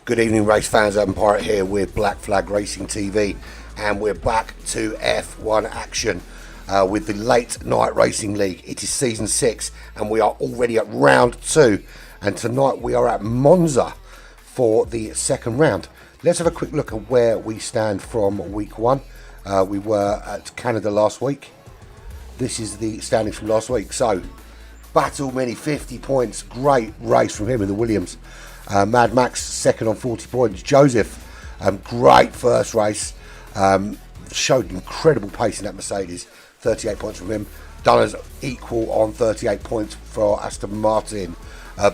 Good evening, race fans. I'm Pirate here with Black Flag Racing TV, and we're back to F1 action with the Late Night Racing League. It is season 6, and we are already at round 2. And tonight we are at Monza for the second round. Let's have a quick look at where we stand from week 1. We were at Canada last week. This is the standings from last week. So, Battle Mini 50 points. Great race from him in the Williams. Mad Max second on 40 points. Joseph, great first race. Showed incredible pace in that Mercedes. 38 points from him. Dunner's equal on 38 points for Aston Martin.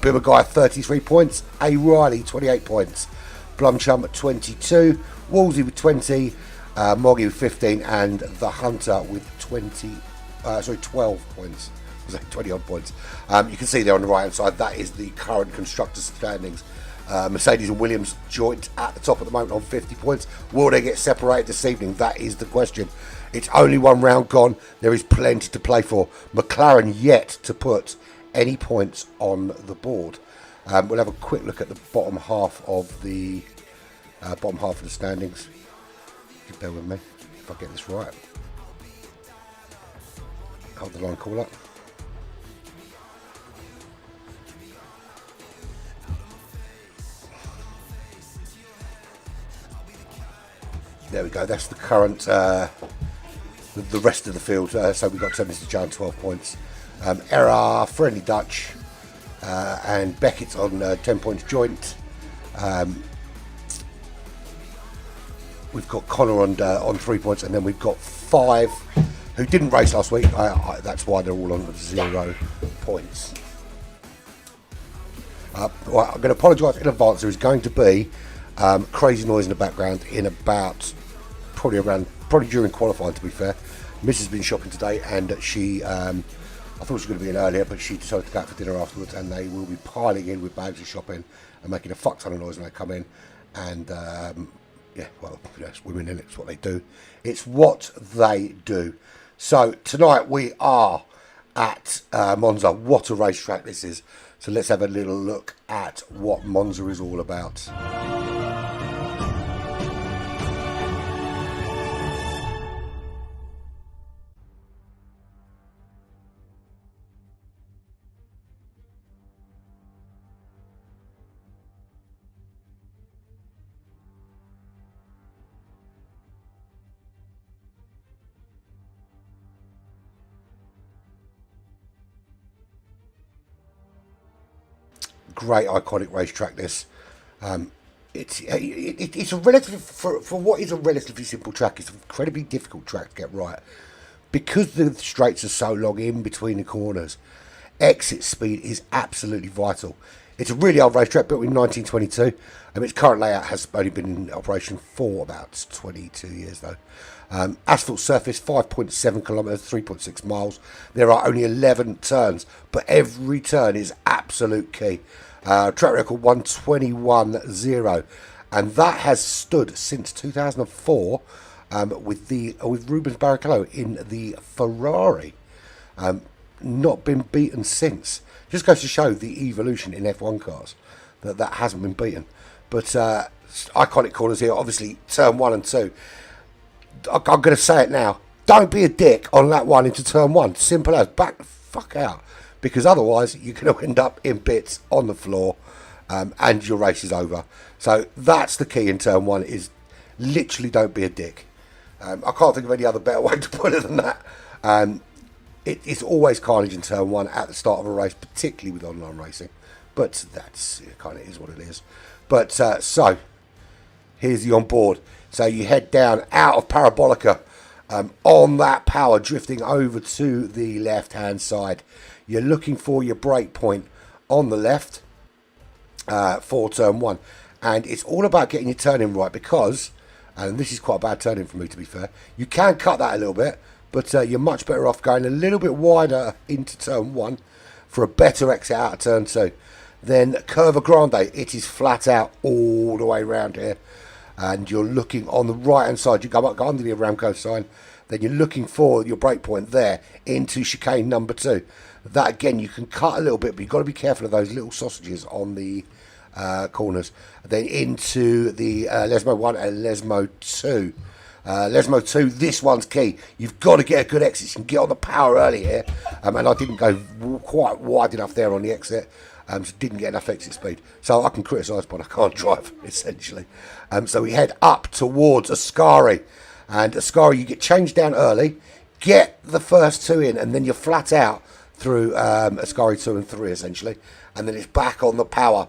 Bill Guy 33 points. A. Riley 28 points. Blumchum 22. Wolsey with 20. Moggy with 15, and the Hunter with 12 points. 20 odd points. You can see there on the right hand side, that is the current constructors standings. Mercedes and Williams joint at the top at the moment on 50 points. Will they get separated this evening? That is the question. It's only one round gone. There is plenty to play for. McLaren yet to put any points on the board. We'll have a quick look at the bottom half of the standings. Bear with me if I get this right. Hold the line call up. There we go. That's the current, the rest of the field. So we've got Mr. John 12 points. Error, Friendly Dutch, and Beckett's on 10 points joint. We've got Connor on 3 points, and then we've got 5 who didn't race last week. That's why they're all on 0 points. Well, I'm going to apologise in advance. There is going to be crazy noise in the background in about probably during qualifying. To be fair, Mrs. has been shopping today, and she I thought she was going to be in earlier, but she decided to go out for dinner afterwards, and they will be piling in with bags of shopping and making a fuck ton of noise when they come in. And yeah, well, it's women, and it's what they do. It's what they do. So tonight we are at Monza. What a racetrack this is. So let's have a little look at what Monza is all about. Great iconic racetrack this. It's a relatively, for what is a relatively simple track, it's an incredibly difficult track to get right because the straights are so long in between the corners. Exit speed is absolutely vital. It's a really old racetrack, built in 1922. Its current layout has only been in operation for about 22 years though. Asphalt surface, 5.7 kilometres, 3.6 miles. There are only 11 turns, but every turn is absolute key. Track record 1:21.0, and that has stood since 2004 with Rubens Barrichello in the Ferrari. Not been beaten since. Just goes to show the evolution in F1 cars that hasn't been beaten. But iconic corners here, obviously turn 1 and 2. I'm going to say it now. Don't be a dick on lap 1 into turn 1. Simple as. Back the fuck out. Because otherwise, you're going to end up in bits on the floor and your race is over. So that's the key in turn 1, is literally don't be a dick. I can't think of any other better way to put it than that. It's always carnage in turn 1 at the start of a race, particularly with online racing. But that's kind of is what it is. But so, here's the onboard. So you head down out of Parabolica on that power, drifting over to the left-hand side. You're looking for your brake point on the left for turn 1. And it's all about getting your turning right because, and this is quite a bad turning for me to be fair, you can cut that a little bit, but you're much better off going a little bit wider into turn 1 for a better exit out of turn 2. Then Curva Grande, it is flat out all the way around here. And you're looking on the right hand side, you go under the Aramco sign, then you're looking for your brake point there into chicane number 2. That again, you can cut a little bit, but you've got to be careful of those little sausages on the corners. Then into the Lesmo 1 and Lesmo 2. Lesmo 2, this one's key. You've got to get a good exit. You can get on the power early here. And I didn't go quite wide enough there on the exit. So didn't get enough exit speed. So I can criticise, but I can't drive, essentially. So we head up towards Ascari. And Ascari, you get changed down early. Get the first 2 in, and then you're flat out through Ascari 2 and 3, essentially. And then it's back on the power.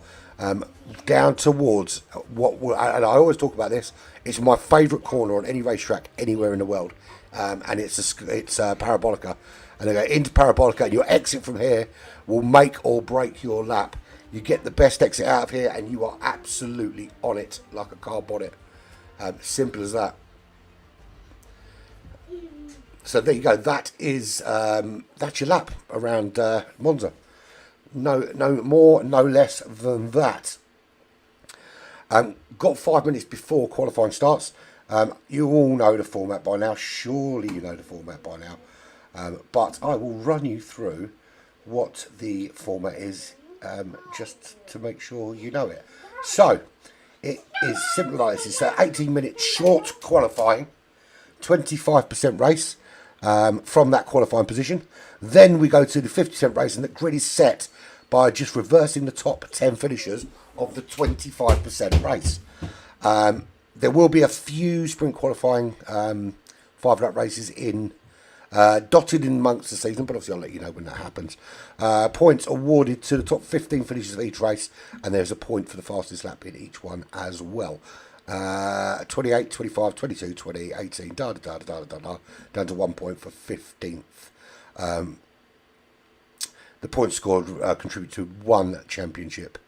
Down towards and I always talk about this. It's my favourite corner on any racetrack anywhere in the world, and it's Parabolica, and they go into Parabolica, and your exit from here will make or break your lap. You get the best exit out of here, and you are absolutely on it like a car bonnet. Simple as that. So there you go. That is that's your lap around Monza. No more, no less than that. Got 5 minutes before qualifying starts. You all know the format by now. Surely you know the format by now. But I will run you through what the format is, just to make sure you know it. So, it is simple like this. It's an 18-minute short qualifying, 25% race from that qualifying position. Then we go to the 50% race, and the grid is set by just reversing the top 10 finishers of the 25% race. There will be a few sprint qualifying 5-lap races dotted in amongst the season, but obviously I'll let you know when that happens. Points awarded to the top 15 finishers of each race, and there's a point for the fastest lap in each one as well. 28, 25, 22, 20, 18, down to 1 point for 15th. The points scored contribute to 1 championship.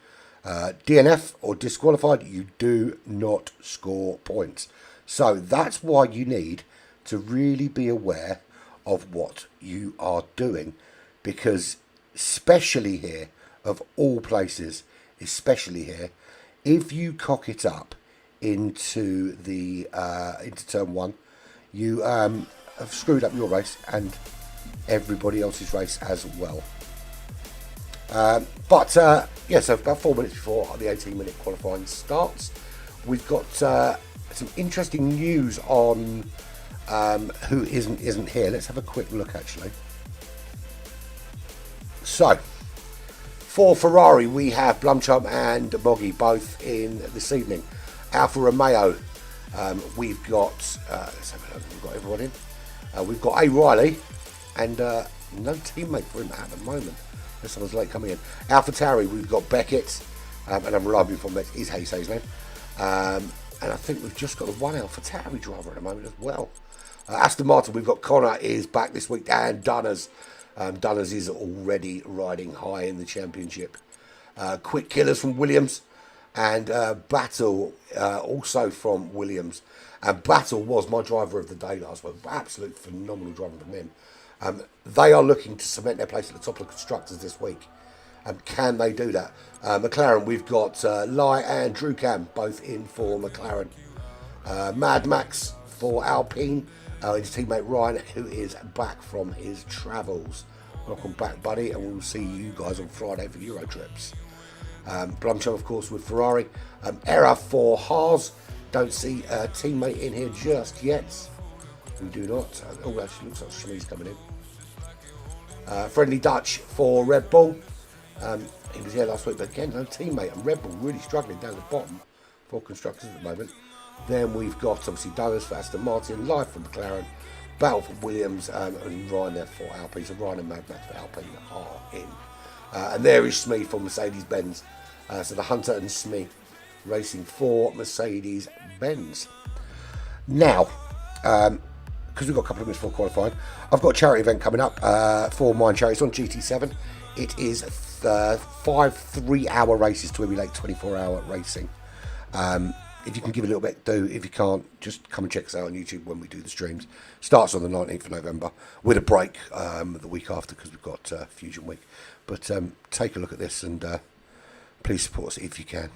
DNF or disqualified, you do not score points. So that's why you need to really be aware of what you are doing, because especially here, of all places, especially here, if you cock it up into turn 1, you have screwed up your race and everybody else's race as well. So about 4 minutes before the 18-minute qualifying starts, we've got some interesting news on who isn't here. Let's have a quick look, actually. So, for Ferrari, we have Blumchamp and Moggy both in this evening. Alfa Romeo, we've got let's have a look. We've got everyone in. We've got A. Riley, and no teammate for him at the moment. Someone's late coming in. AlphaTauri, we've got Beckett, and I'm reliably informed that is how you say his name. And I think we've just got the one AlphaTauri driver at the moment as well. Aston Martin, we've got Connor is back this week, and Dunners. Dunners is already riding high in the championship. Quick Killers from Williams, and Battle also from Williams. And Battle was my driver of the day last week. Absolute phenomenal driving from him. They are looking to cement their place at the top of the constructors this week. Can they do that? McLaren, we've got Lai and Drew Cam both in for McLaren. Mad Max for Alpine. His teammate Ryan, who is back from his travels. Welcome back, buddy, and we'll see you guys on Friday for Euro trips. Blumchamp, of course, with Ferrari. Error for Haas. Don't see a teammate in here just yet. We do not. Oh, actually, looks like Schmid's coming in. Friendly Dutch for Red Bull. He was here last week, but again, no teammate. And Red Bull really struggling down the bottom for constructors at the moment. Then we've got, obviously, Douglas for Aston Martin, Live for McLaren, Battle for Williams, and Ryan there for Alpine. So Ryan and Mad Max for Alpine are in. And there is Smee for Mercedes-Benz. So the Hunter and Smee racing for Mercedes-Benz. Now, because we've got a couple of minutes before qualifying, I've got a charity event coming up for Mind Charity. It's on GT7. It is 5 3-hour races to emulate 24-hour racing. If you can give a little bit, do. If you can't, just come and check us out on YouTube when we do the streams. Starts on the 19th of November with a break the week after, because we've got Fusion Week. But take a look at this and please support us if you can.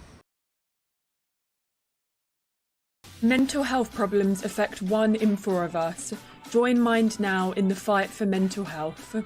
Mental health problems affect 1 in 4 of us. Join Mind now in the fight for mental health.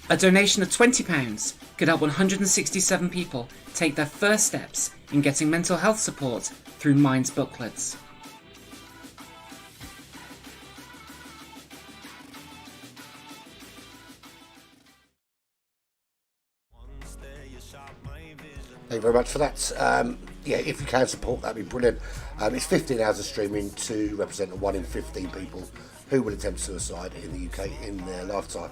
A donation of £20 could help 167 people take their first steps in getting mental health support through Mind's booklets. Thank you very much for that. Yeah, if you can support, that'd be brilliant. It's 15 hours of streaming to represent the 1 in 15 people who will attempt suicide in the UK in their lifetime.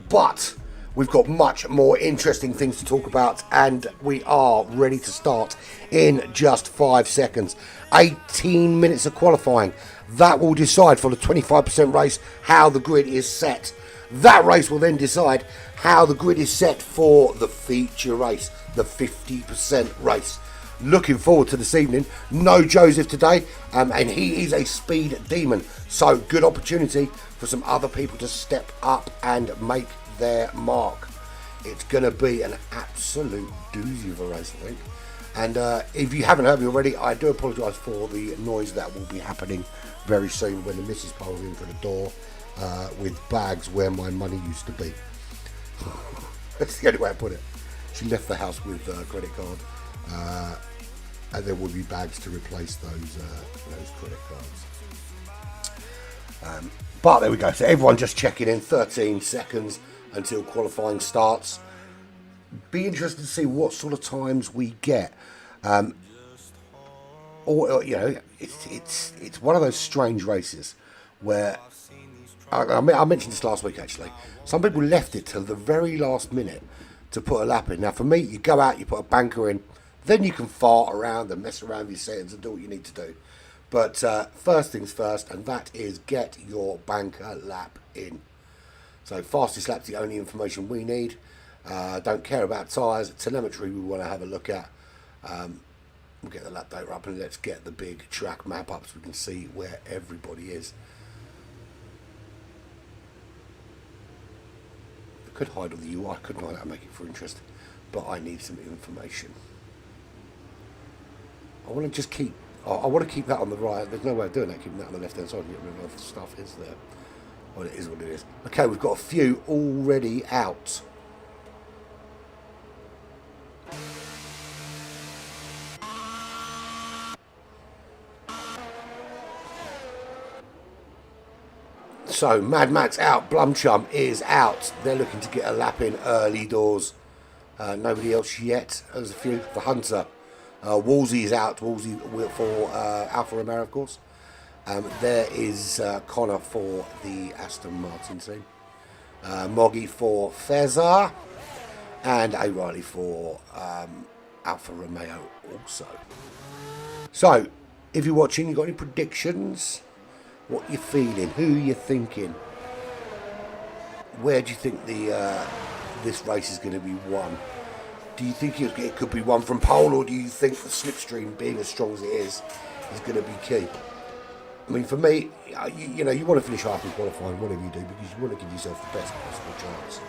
But we've got much more interesting things to talk about, and we are ready to start in just 5 seconds. 18 minutes of qualifying. That will decide for the 25% race how the grid is set. That race will then decide how the grid is set for the feature race, the 50% race. Looking forward to this evening. No Joseph today, and he is a speed demon. So good opportunity for some other people to step up and make their mark. It's going to be an absolute doozy of a race, I think. And if you haven't heard me already, I do apologise for the noise that will be happening very soon when the missus pulls in for the door with bags where my money used to be. That's the only way I put it. She left the house with a credit card, and there will be bags to replace those credit cards. But there we go. So everyone just checking in. 13 seconds until qualifying starts. Be interested to see what sort of times we get. Or you know, it's one of those strange races where I mentioned this last week actually. Some people left it till the very last minute to put a lap in. Now for me, you go out, you put a banker in, then you can fart around and mess around with your settings and do what you need to do. But first things first, and that is get your banker lap in. So fastest lap's the only information we need. Don't care about tyres, telemetry we want to have a look at. We'll get the lap data up and let's get the big track map up so we can see where everybody is. I could hide all the UI, couldn't I? That would make it for interest. But I need some information. I want to just keep. I want to keep that on the right. There's no way of doing that. Keeping that on the left hand side and get rid of the stuff is there. Well, it is what it is. Okay, we've got a few already out. So, Mad Max out, Blumchum is out. They're looking to get a lap in early doors. Nobody else yet. There's a few. The Hunter. Wolsey is out. Wolsey for Alfa Romeo, of course. There is Connor for the Aston Martin team. Moggy for Fezar. And A. Riley for Alfa Romeo also. So, if you're watching, you got any predictions? What you feeling? Who you thinking? Where do you think this race is going to be won? Do you think it could be won from pole, or do you think the slipstream, being as strong as it is going to be key? I mean, for me, you know, you want to finish half in qualifying, whatever you do, because you want to give yourself the best possible chance.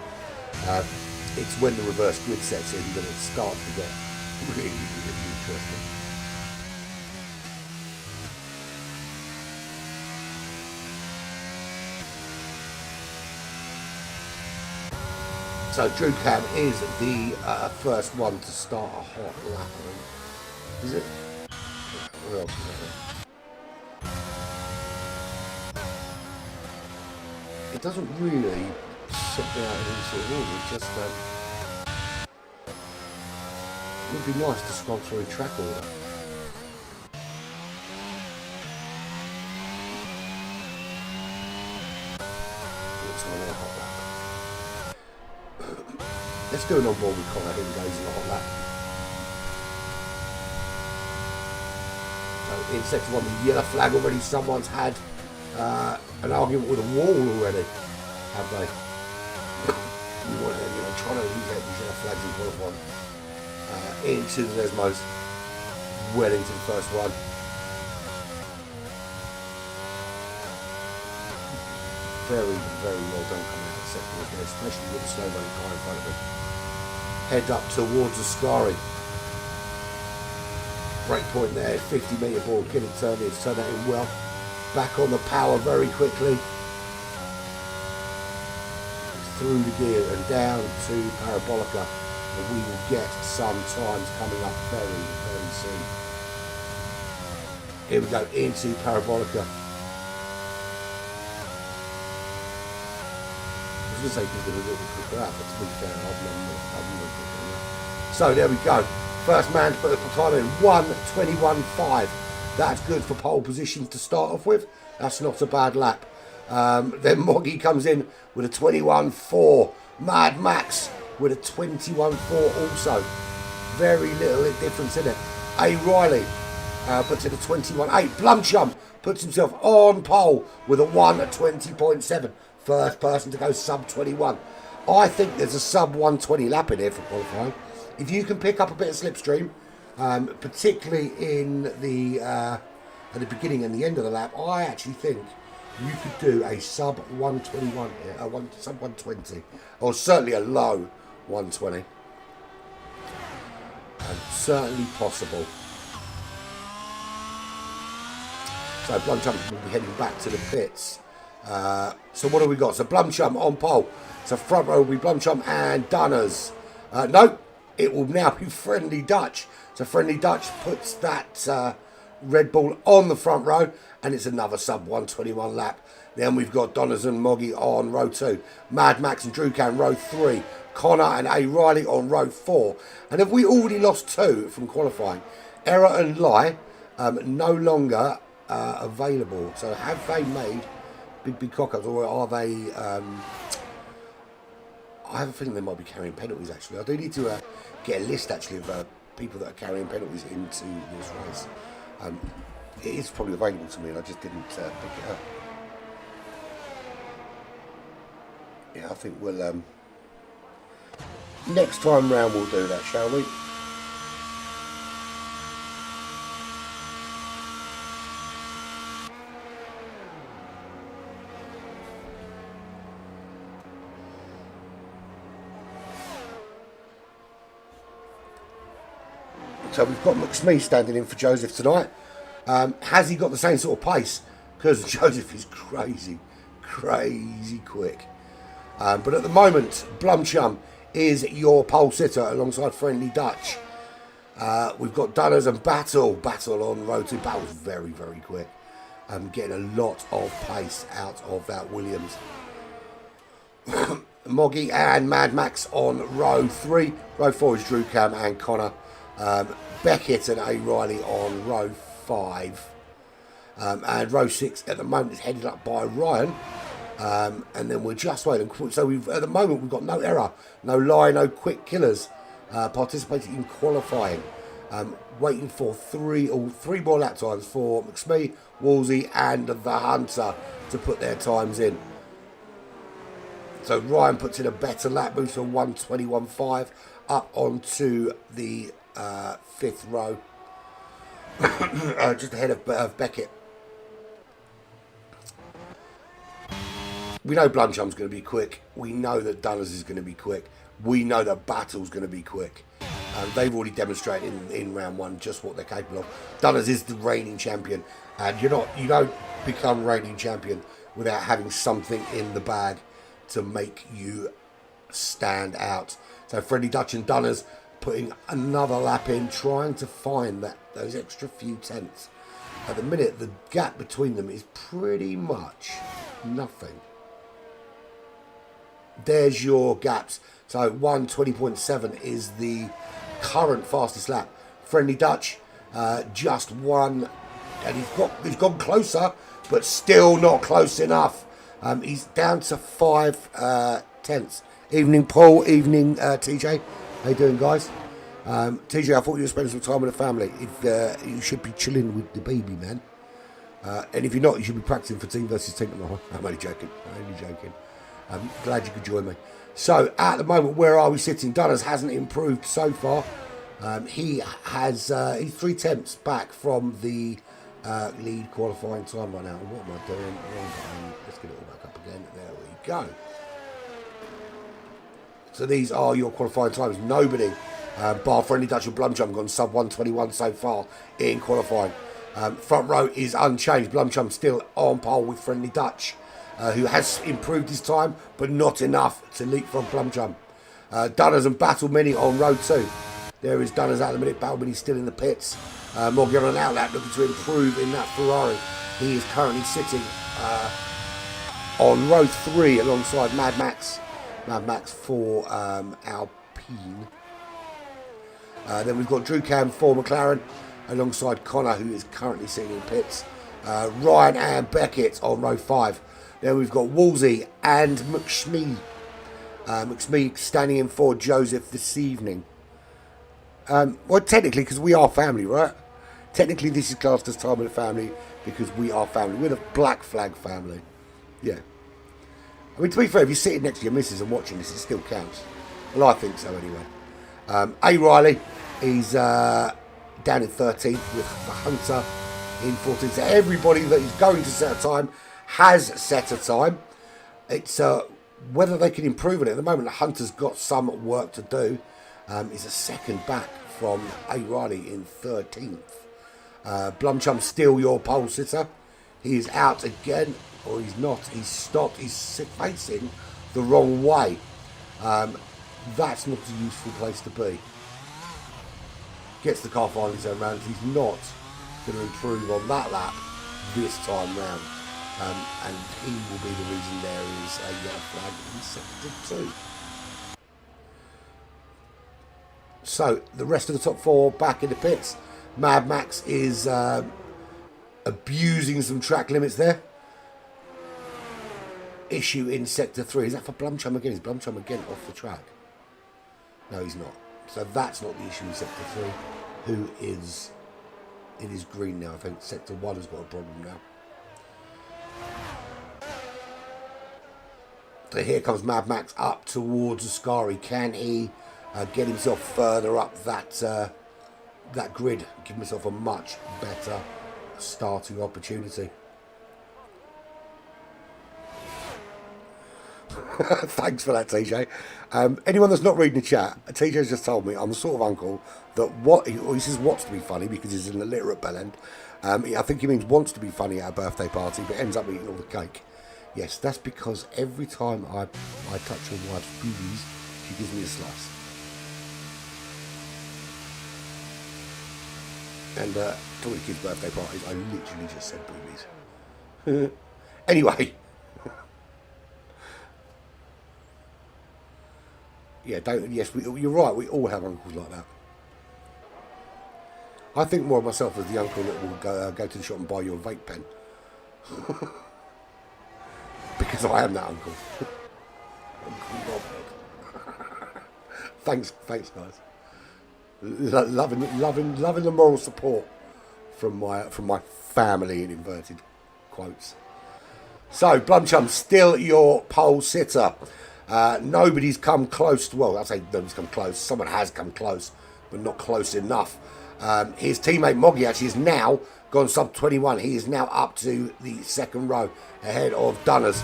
It's when the reverse grid sets in that it starts to get really, really interesting. So Drew Cam is the first one to start a hot lap. Is it? What else is there? It doesn't really set me out in any sort of order. It just it would be nice to scroll through a track order. Let's have another hot lap. Let's do an on board with Connor who goes in a hot lap. So in sector one, the yellow flag already. Someone's had an argument with a wall already, have they? You want to, trying to get these yellow flags in qualifying. Into the Desmos, well into the first one. Very, very well done coming out of sector again, especially with the slow running car in front of him. Head up towards Ascari. Break point there, 50-metre board, get it turned in, turn that in well. Back on the power very quickly. through the gear and down to Parabolica, and we will get some times coming up very, very soon. Here we go into Parabolica. I was going to say give them a little bit quicker out, but to be fair, I've not quicker enough. So there we go. First man to put the time in 1:21.5. That's good for pole position to start off with. That's not a bad lap. Then Moggy comes in with a 21.4. Mad Max with a 21.4 also. Very little difference in it. A. Riley puts in a 21.8. Blumchum puts himself on pole with a 1:20.7. First person to go sub 21. I think there's a sub 120 lap in here for qualifying. If you can pick up a bit of slipstream, particularly in the at the beginning and the end of the lap, I actually think you could do a sub 121 here, sub 120, or certainly a low 120. And certainly possible. So Blumchum will be heading back to the pits. So what have we got? So Blumchum on pole. So front row will be Blumchum and Dunners. No, it will now be Friendly Dutch. So Friendly Dutch puts that Red Bull on the front row, and it's another sub 121 lap. Then we've got Donners and Moggy on row 2. Mad Max and Drew Can row 3. Connor and A. Riley on row 4. And have we already lost 2 from qualifying? Error and Lie no longer available. So have they made big cock-ups, or are they... I have a feeling they might be carrying penalties, actually. I do need to get a list, actually, of people that are carrying penalties into this race. It is probably available to me, and I just didn't pick it up. Yeah, I think we'll... next time round we'll do that, shall we? So we've got McSmee standing in for Joseph tonight. Has he got the same sort of pace? Because Joseph is crazy quick. But at the moment, Blumchum is your pole sitter alongside Friendly Dutch. We've got Dunners and Battle on row 2. Battle's very, very quick. Getting a lot of pace out of that Williams. Moggy and Mad Max on row 3. Row 4 is Drew Cam and Connor. Beckett and A. Riley on row 5. And row 6 at the moment is headed up by Ryan. And then we're just waiting. So at the moment we've got no error, no lie, no quick killers participating in qualifying. Waiting for three more lap times for McSmee, Wolsey and the Hunter to put their times in. So Ryan puts in a better lap, moves from 1:21.5 up onto the 5th row, just ahead of Beckett. We know Blumchum's going to be quick. We know that Dunners is going to be quick. We know that Battle's going to be quick. They've already demonstrated in round 1 just what they're capable of. Dunners is the reigning champion, and you don't become reigning champion without having something in the bag to make you stand out. So Friendly Dutch and Dunners putting another lap in, trying to find those extra few tenths. At the minute, the gap between them is pretty much nothing. There's your gaps. So 1:20.7 is the current fastest lap. Friendly Dutch just won, and he's gone closer, but still not close enough. He's down to 5 tenths. Evening Paul, evening TJ. How you doing, guys? TJ, I thought you were spending some time with the family. If you should be chilling with the baby, man. And if you're not, you should be practicing for team versus team tomorrow. I'm only joking. I'm glad you could join me. So, at the moment, where are we sitting? Dunners hasn't improved so far. He's 3 tenths back from the lead qualifying time right now. What am I doing? Let's get it all back up again. There we go. So these are your qualifying times. Nobody, bar Friendly Dutch and Blumchum, gone sub 1:21 so far in qualifying. Front row is unchanged. Blumchum still on pole with Friendly Dutch. who has improved his time, but not enough to leapfrog Blumchum. Dunners and Battlemini on road 2. There is Dunners at the minute, Battlemini's still in the pits. Morgan on outlet looking to improve in that Ferrari. He is currently sitting on road 3 alongside Mad Max. Mad Max for Alpine. Then we've got Drew Cam for McLaren alongside Connor, who is currently sitting in pits. Ryan and Beckett on row 5. Then we've got Woolsey and McSmee. McSmee standing in for Joseph this evening. Well, technically, because we are family, right? Technically, this is classed as time of the family because we are family. We're the Black Flag family. Yeah. I mean, to be fair, if you're sitting next to your missus and watching this, it still counts. Well, I think so anyway. A. Riley, he's down in 13th with the Hunter in 14th. So everybody that is going to set a time has set a time. It's whether they can improve on it. At the moment, the Hunter's got some work to do. He's a second back from A. Riley in 13th. Blumchum's still your pole sitter. He is out again, or he's not. He's stopped. He's facing the wrong way. That's not a useful place to be. Gets the car finally turned around. He's not going to improve on that lap this time round. And he will be the reason there is a yellow flag in sector 2. So, the rest of the top 4 back in the pits. Mad Max is abusing some track limits there. Issue in sector 3. Is that for Blumchum again? Is Blumchum again off the track? No, he's not. So that's not the issue in sector 3. Who is... It is green now. I think sector 1 has got a problem now. So here comes Mad Max up towards Ascari. Can he get himself further up that that grid? Give himself a much better starting opportunity. Thanks for that, TJ. Anyone that's not reading the chat, TJ's just told me I'm the sort of uncle that he says wants to be funny because he's an illiterate bellend. I think he means wants to be funny at a birthday party, but ends up eating all the cake. Yes, that's because every time I touch your wife's boobies, she gives me a slice. And talking to kids' birthday parties, I literally just said boobies. Anyway. Yeah, you're right, we all have uncles like that. I think more of myself as the uncle that will go to the shop and buy you a vape pen. Because I am that uncle. Thanks guys. Loving the moral support from my family in inverted quotes. So Blumchum still your pole sitter. Nobody's come close. Well, I'll say nobody's come close. Someone has come close, but not close enough. His teammate Moggy actually is now gone sub 21. He is now up to the second row ahead of Dunners.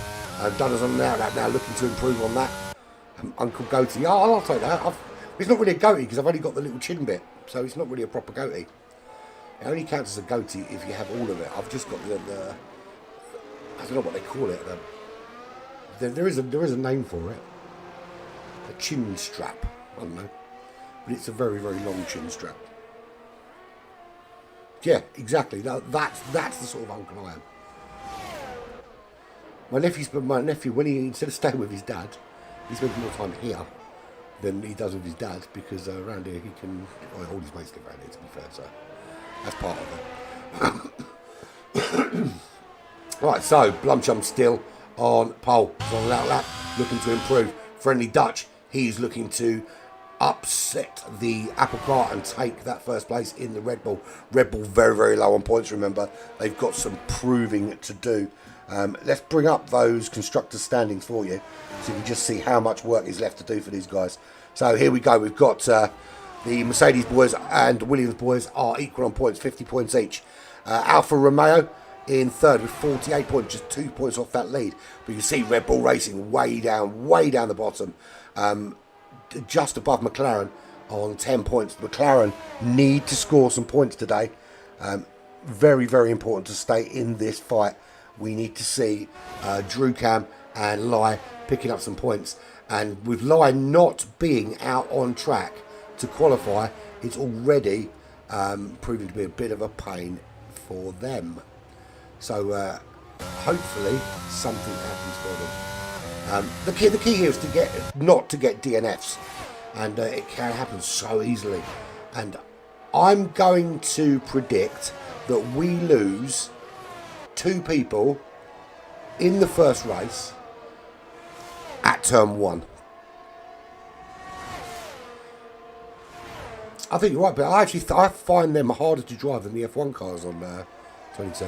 Dunners on there now looking to improve on that. Uncle Goatee. Oh, I'll take that. It's not really a goatee because I've only got the little chin bit, so it's not really a proper goatee. It only counts as a goatee if you have all of it. I've just got the I don't know what they call it. There is a name for it. A chin strap. I don't know, but it's a very very long chin strap. Yeah, exactly. That's the sort of uncle I am. My nephew, when he instead of staying with his dad, he spends more time here than he does with his dad because around here he can. Well, all his mates live around here, to be fair, so that's part of it. Right, so Blumchum still on pole, on an outlet, looking to improve. Friendly Dutch, he's looking to upset the apple cart and take that first place in the Red Bull. Red Bull very, very low on points, remember. They've got some proving to do. Let's bring up those constructor standings for you so you can just see how much work is left to do for these guys. So here we go. We've got the Mercedes boys and Williams boys are equal on points, 50 points each. Alfa Romeo in third with 48 points, just 2 points off that lead. But you can see Red Bull Racing way down the bottom. Just above McLaren on 10 points. McLaren need to score some points today. Very, very important to stay in this fight we need to see Drew Cam and Lai picking up some points. And with Lai not being out on track to qualify, it's already proving to be a bit of a pain for them. So hopefully something happens for them. The key here is not to get DNFs, and it can happen so easily. And I'm going to predict that we lose 2 people in the first race at turn 1. I think you're right, but I find them harder to drive than the F1 cars on 22.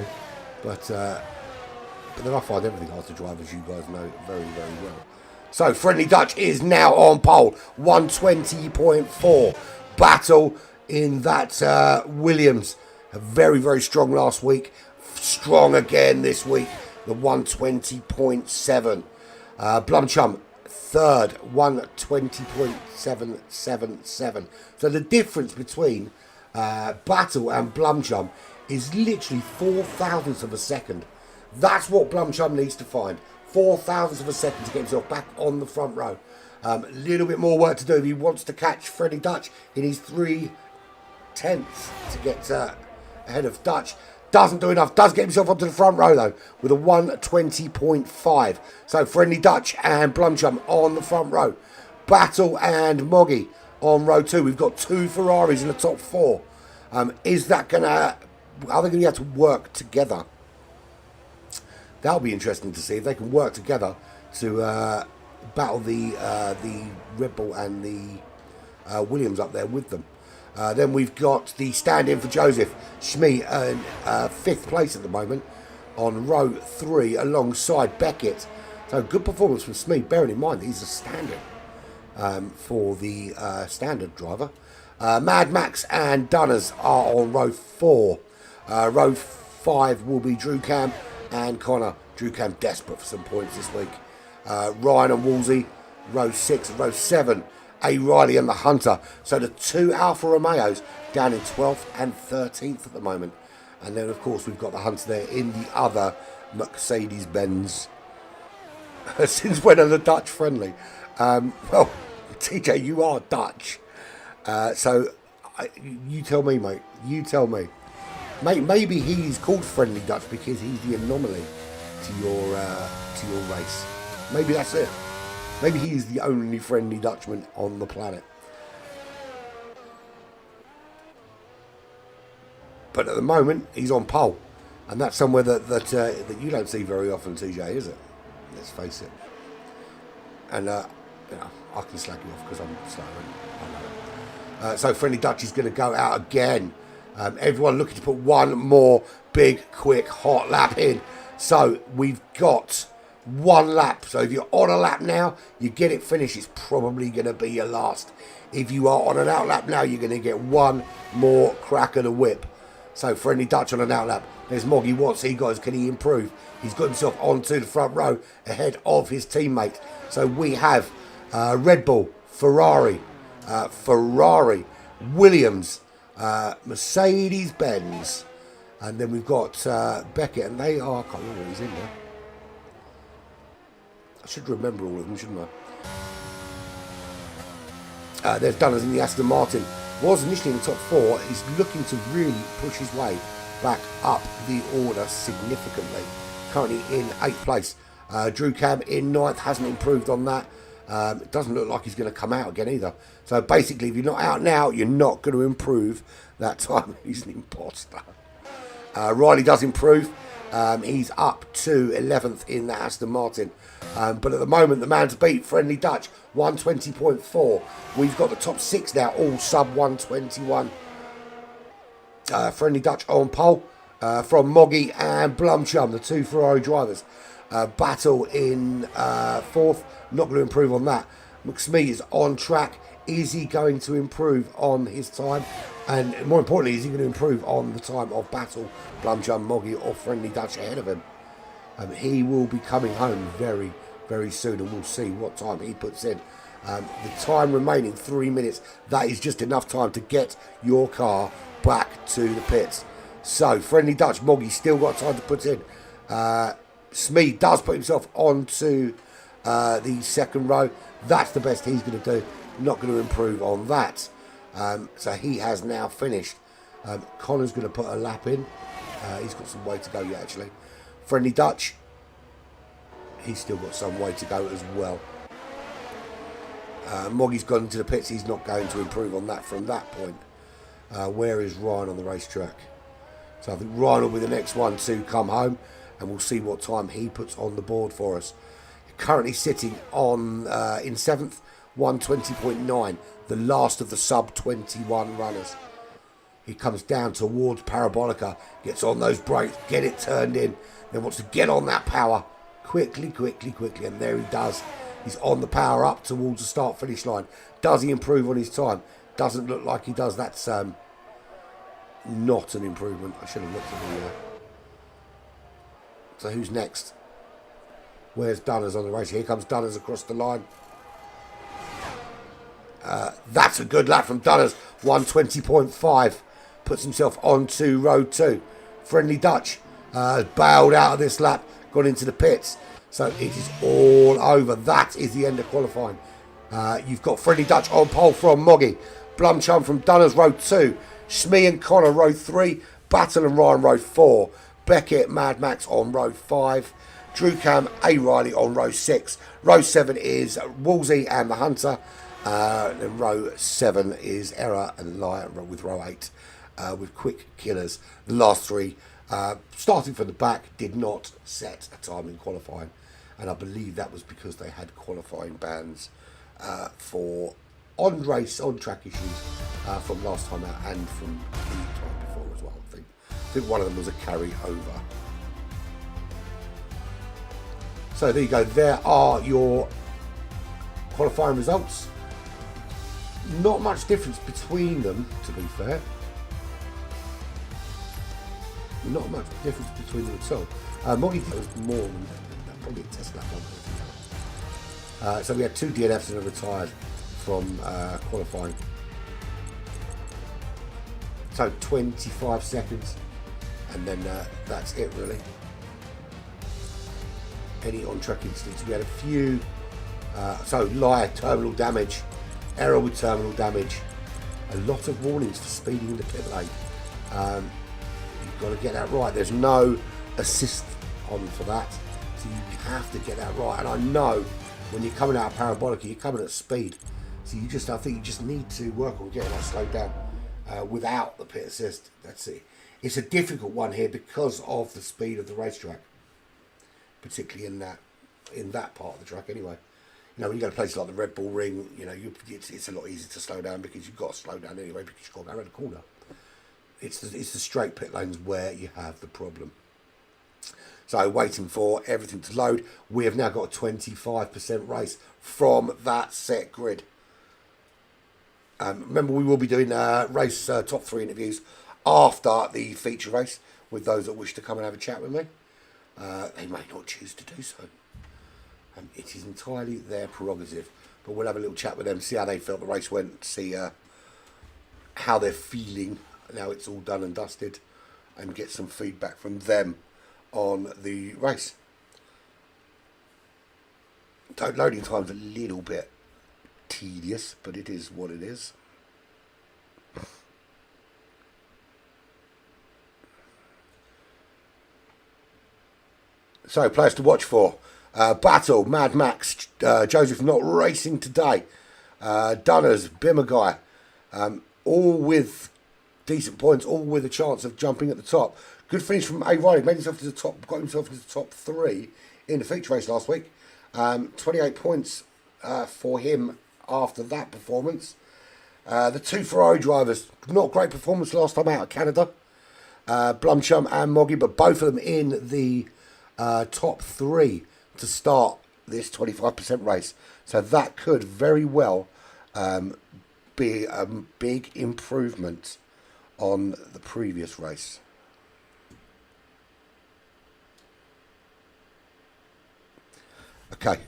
But then I find everything hard to drive, as you guys know very, very well. So Friendly Dutch is now on pole, 120.4. Battle in that Williams, very, very strong last week. Strong again this week, the 120.7. Blumchum, third, 120.777. So the difference between Battle and Blumchum is literally 0.04 of a second. That's what Blumchum needs to find. 0.04 of a second to get himself back on the front row. A little bit more work to do if he wants to catch Freddie Dutch. He needs 0.3 to get ahead of Dutch. Doesn't do enough. Does get himself onto the front row though with a 120.5. So Friendly Dutch and Blumchum on the front row. Battle and Moggy on row 2. We've got 2 Ferraris in the top 4. Are they going to be able to work together? That'll be interesting to see if they can work together to battle the Red Bull and the Williams up there with them. Then we've got the stand-in for Joseph Schmee in 5th place at the moment on row 3 alongside Beckett. So good performance from Schmee, bearing in mind that he's a stand-in for the standard driver. Mad Max and Dunners are on row 4. Row 5 will be Drew Cam and Connor. Drew Cam desperate for some points this week. Ryan and Woolsey, row 6. Row 7, A. Riley and the Hunter. So the 2 Alfa Romeos down in 12th and 13th at the moment. And then, of course, we've got the Hunter there in the other Mercedes-Benz. Since when are the Dutch friendly? Well, TJ, you are Dutch. So you tell me, mate. You tell me. Maybe he's called Friendly Dutch because he's the anomaly to your race. Maybe that's it. Maybe he's the only friendly Dutchman on the planet. But at the moment, he's on pole. And that's somewhere that you don't see very often, TJ, is it? Let's face it. And, you know, I can slag you off because I'm slow. I know it. So Friendly Dutch is going to go out again. Everyone looking to put one more big, quick, hot lap in. So we've got 1 lap. So if you're on a lap now, you get it finished. It's probably going to be your last. If you are on an out lap now, you're going to get 1 more crack of the whip. So Friendly Dutch on an out lap. There's Moggy. What's he got? Can he improve? He's got himself onto the front row ahead of his teammate. So we have Red Bull, Ferrari, Williams, Mercedes-Benz, and then we've got Beckett, and they are, I can't remember who's in there. I should remember all of them, shouldn't I? There's Dunners in the Aston Martin. Was initially in the top 4. He's looking to really push his way back up the order significantly. Currently in 8th place. Drew Cam in 9th, hasn't improved on that. It doesn't look like he's going to come out again either. So basically, if you're not out now, you're not going to improve that time. He's an imposter. Riley does improve. He's up to 11th in the Aston Martin. But at the moment, the man to beat, Friendly Dutch, 120.4. We've got the top 6 now, all sub 121. Friendly Dutch on pole from Moggy and Blumchum, the 2 Ferrari drivers. Battle in 4th. Not going to improve on that. McSmee is on track. Is he going to improve on his time? And more importantly, is he going to improve on the time of Battle, Blumchum, Moggy or Friendly Dutch ahead of him? He will be coming home very, very soon, and we'll see what time he puts in. The time remaining, 3 minutes. That is just enough time to get your car back to the pits. So, Friendly Dutch, Moggy still got time to put in. Smee does put himself onto the second row. That's the best he's going to do. Not going to improve on that. So he has now finished. Connor's going to put a lap in. He's got some way to go yet, actually. Friendly Dutch. He's still got some way to go as well. Moggy's gone into the pits. He's not going to improve on that from that point. Where is Ryan on the racetrack? So I think Ryan will be the next one to come home, and we'll see what time he puts on the board for us. Currently sitting on in 7th, 120.9, the last of the sub 21 runners. He comes down towards Parabolica, gets on those brakes, get it turned in, then wants to get on that power quickly, and there he does. He's on the power up towards the start-finish line. Does he improve on his time? Doesn't look like he does. That's not an improvement. I should have looked at the... So who's next? Where's Dunners on the race? Here comes Dunners across the line. That's a good lap from Dunners. 120.5. Puts himself onto row 2. Friendly Dutch bailed out of this lap. Gone into the pits. So it is all over. That is the end of qualifying. You've got Friendly Dutch on pole from Moggy. Blumchum from Dunners row 2. Smee and Connor row 3. Battle and Ryan row 4. Beckett, Mad Max on row 5. Drew Cam, A. Riley on row 6. Row 7 is Woolsey and the Hunter. Then row 7 is Error and Liar with row 8 with Quick Killers. The last 3, starting from the back, did not set a time in qualifying. And I believe that was because they had qualifying bans for on-track issues from last time out and from the time before as well, I think. I think one of them was a carry over. So there you go. There are your qualifying results. Not much difference between them, to be fair. Not much difference between them at all. Moggy was more than probably a test lap on. So we had 2 DNFs and a retired from qualifying. So 25 seconds, and then that's it really. Any on-track incidents? We had a few. So Liar, terminal damage. Error with terminal damage. A lot of warnings for speeding in the pit lane. You've got to get that right. There's no assist on for that, so you have to get that right. And I know when you're coming out of Parabolica, you're coming at speed, so I think you just need to work on getting that slowed down without the pit assist. That's it. It's a difficult one here because of the speed of the racetrack, particularly in that part of the track. Anyway, you know, when you go to places like the Red Bull Ring, you know, it's a lot easier to slow down because you've got to slow down anyway because you've got to go around the corner. It's the straight pit lanes where you have the problem. So waiting for everything to load. We have now got a 25% race from that set grid. Remember, we will be doing race top 3 interviews after the feature race with those that wish to come and have a chat with me. They may not choose to do so. It is entirely their prerogative. But we'll have a little chat with them, see how they felt the race went, see how they're feeling now it's all done and dusted, and get some feedback from them on the race. Loading time's a little bit tedious, but it is what it is. So, players to watch for. Battle, Mad Max, Joseph not racing today. Dunners, Bimmerguy, all with decent points, all with a chance of jumping at the top. Good finish from A. Riley, made himself to the top, got himself to the top 3 in the feature race last week. 28 points for him after that performance. The 2 Ferrari drivers, not great performance last time out of Canada. Blumchum and Moggy, but both of them in the top 3 to start this 25% race. So that could very well be a big improvement on the previous race. Okay,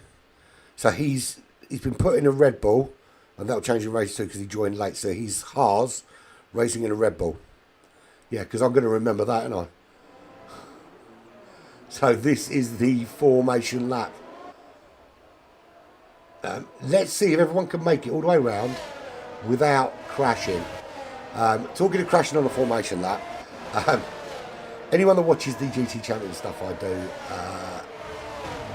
so he's been put in a Red Bull, and that'll change the race too because he joined late. So he's Haas racing in a Red Bull. Yeah, because I'm going to remember that, aren't So this is the formation lap. Let's see if everyone can make it all the way around without crashing. Talking of crashing on a formation lap, anyone that watches the GT Champion stuff I do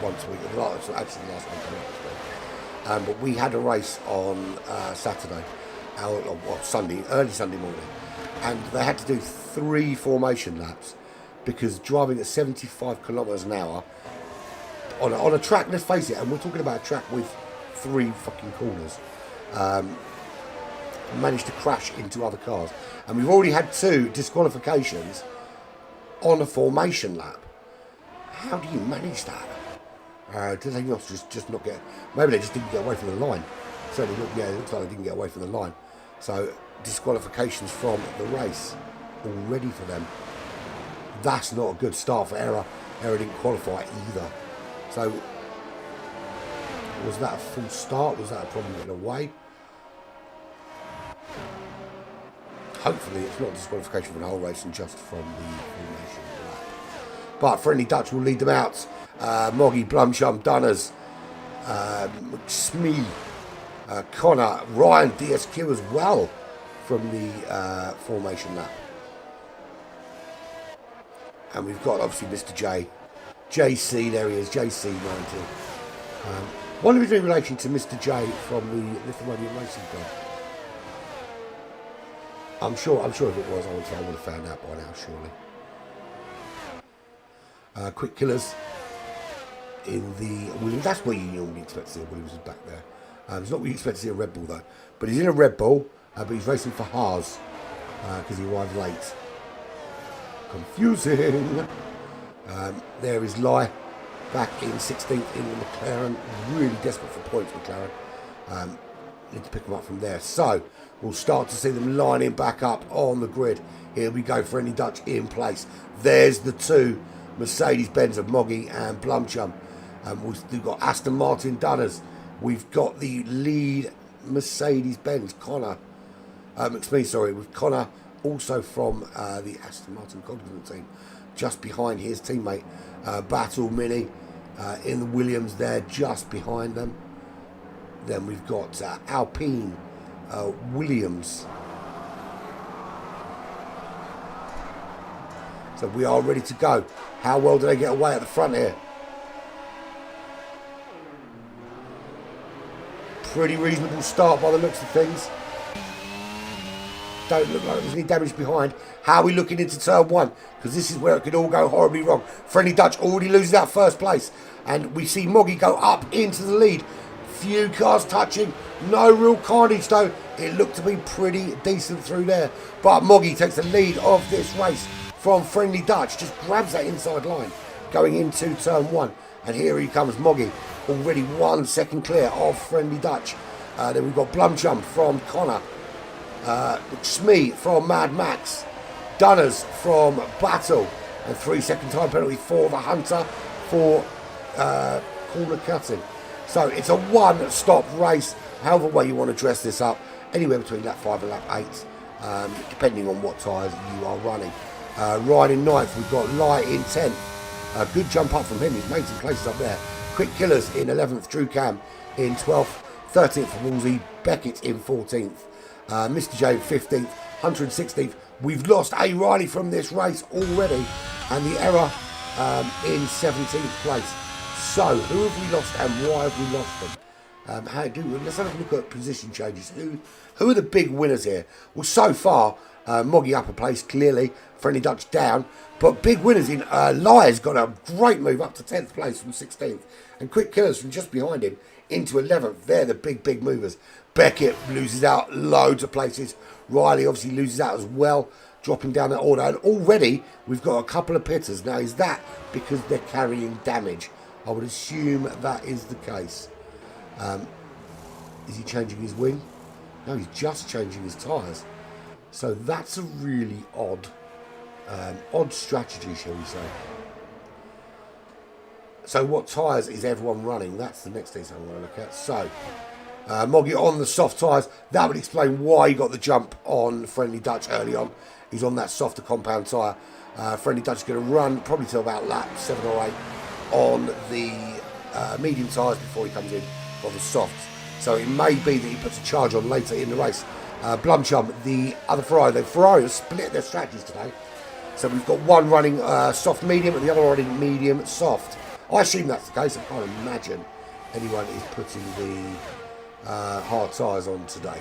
once a week, actually the last one coming up this week, but we had a race on Saturday, or Sunday, early Sunday morning, and they had to do 3 formation laps because driving at 75 kilometres an hour on a track, let's face it, and we're talking about a track with 3 fucking corners, managed to crash into other cars, and we've already had 2 disqualifications on a formation lap. How do you manage that? Did they not just not get? Maybe they just didn't get away from the line. Certainly, it looks like they didn't get away from the line. So disqualifications from the race already for them. That's not a good start for Error. Error didn't qualify either. So was that a full start? Was that a problem getting away? Hopefully it's not disqualification from the whole race and just from the formation lap. But Friendly Dutch will lead them out. Moggy, Blumchum, Dunners, Smee, Connor, Ryan, DSQ as well from the formation lap. And we've got obviously Mr. J. JC, there he is, JC90. What are we doing in relation to Mr. J from the Lithuanian Racing Club? I'm sure if it was, I would have found out by now, surely. Quick Killers in the Williams. That's where you normally expect to see Williams is back there. It's not what you expect to see a Red Bull though. But he's in a Red Bull, but he's racing for Haas because he arrived late. Confusing. There is Lai back in 16th in the McLaren. Really desperate for points, McLaren. Need to pick them up from there. So we'll start to see them lining back up on the grid. Here we go, Friendly Dutch in place. There's the 2 Mercedes-Benz of Moggy and Blumchum. We've got Aston Martin Dunners. We've got the lead Mercedes-Benz, Connor. With Connor also from the Aston Martin Cognizant team, just behind his teammate. Battle Mini in the Williams there, just behind them. Then we've got Alpine Williams. So we are ready to go. How well do they get away at the front here? Pretty reasonable start by the looks of things. Don't look like there's any damage behind. How are we looking into turn 1? Because this is where it could all go horribly wrong. Friendly Dutch already loses that first place. And we see Moggy go up into the lead. Few cars touching. No real carnage though. It looked to be pretty decent through there. But Moggy takes the lead of this race from Friendly Dutch. Just grabs that inside line going into turn 1. And here he comes, Moggy. Already 1 second clear of Friendly Dutch. Then we've got Blumchum from Connor. Smee from Mad Max. Dunners from Battle. And 3 second time penalty for the Hunter for corner cutting. So it's a 1-stop race, however way you want to dress this up. Anywhere between lap 5 and lap 8, depending on what tyres you are running. Ryan in 9th, we've got Lai in 10th. A good jump up from him, he's made some places up there. Quick Killers in 11th, Drew Cam in 12th, 13th Wolsey, Beckett in 14th. Mr. J 15th, Hunter in 16th. We've lost A. Riley from this race already, and the Error in 17th place. So, who have we lost and why have we lost them? Let's have a look at position changes. Who are the big winners here? Well, so far, Moggy upper place, clearly. Friendly Dutch down. But big winners in Liar's got a great move up to 10th place from 16th. And Quick Killers from just behind him into 11th. They're the big movers. Beckett loses out loads of places. Riley obviously loses out as well, dropping down that order. And already we've got a couple of pitters. Now, is that because they're carrying damage? I would assume that is the case. Is he changing his wing? No, he's just changing his tyres. So that's a really odd strategy, shall we say. So what tyres is everyone running? That's the next thing I want to look at. So, Moggy on the soft tyres. That would explain why he got the jump on Friendly Dutch early on. He's on that softer compound tyre. Friendly Dutch is going to run probably to about lap 7 or 8 on the medium tyres before he comes in for the softs. So it may be that he puts a charge on later in the race. Blumchum, the other Ferrari, the Ferrari has split their strategies today. So we've got one running soft medium and the other running medium soft. I assume that's the case. I can't imagine anyone is putting the hard tyres on today.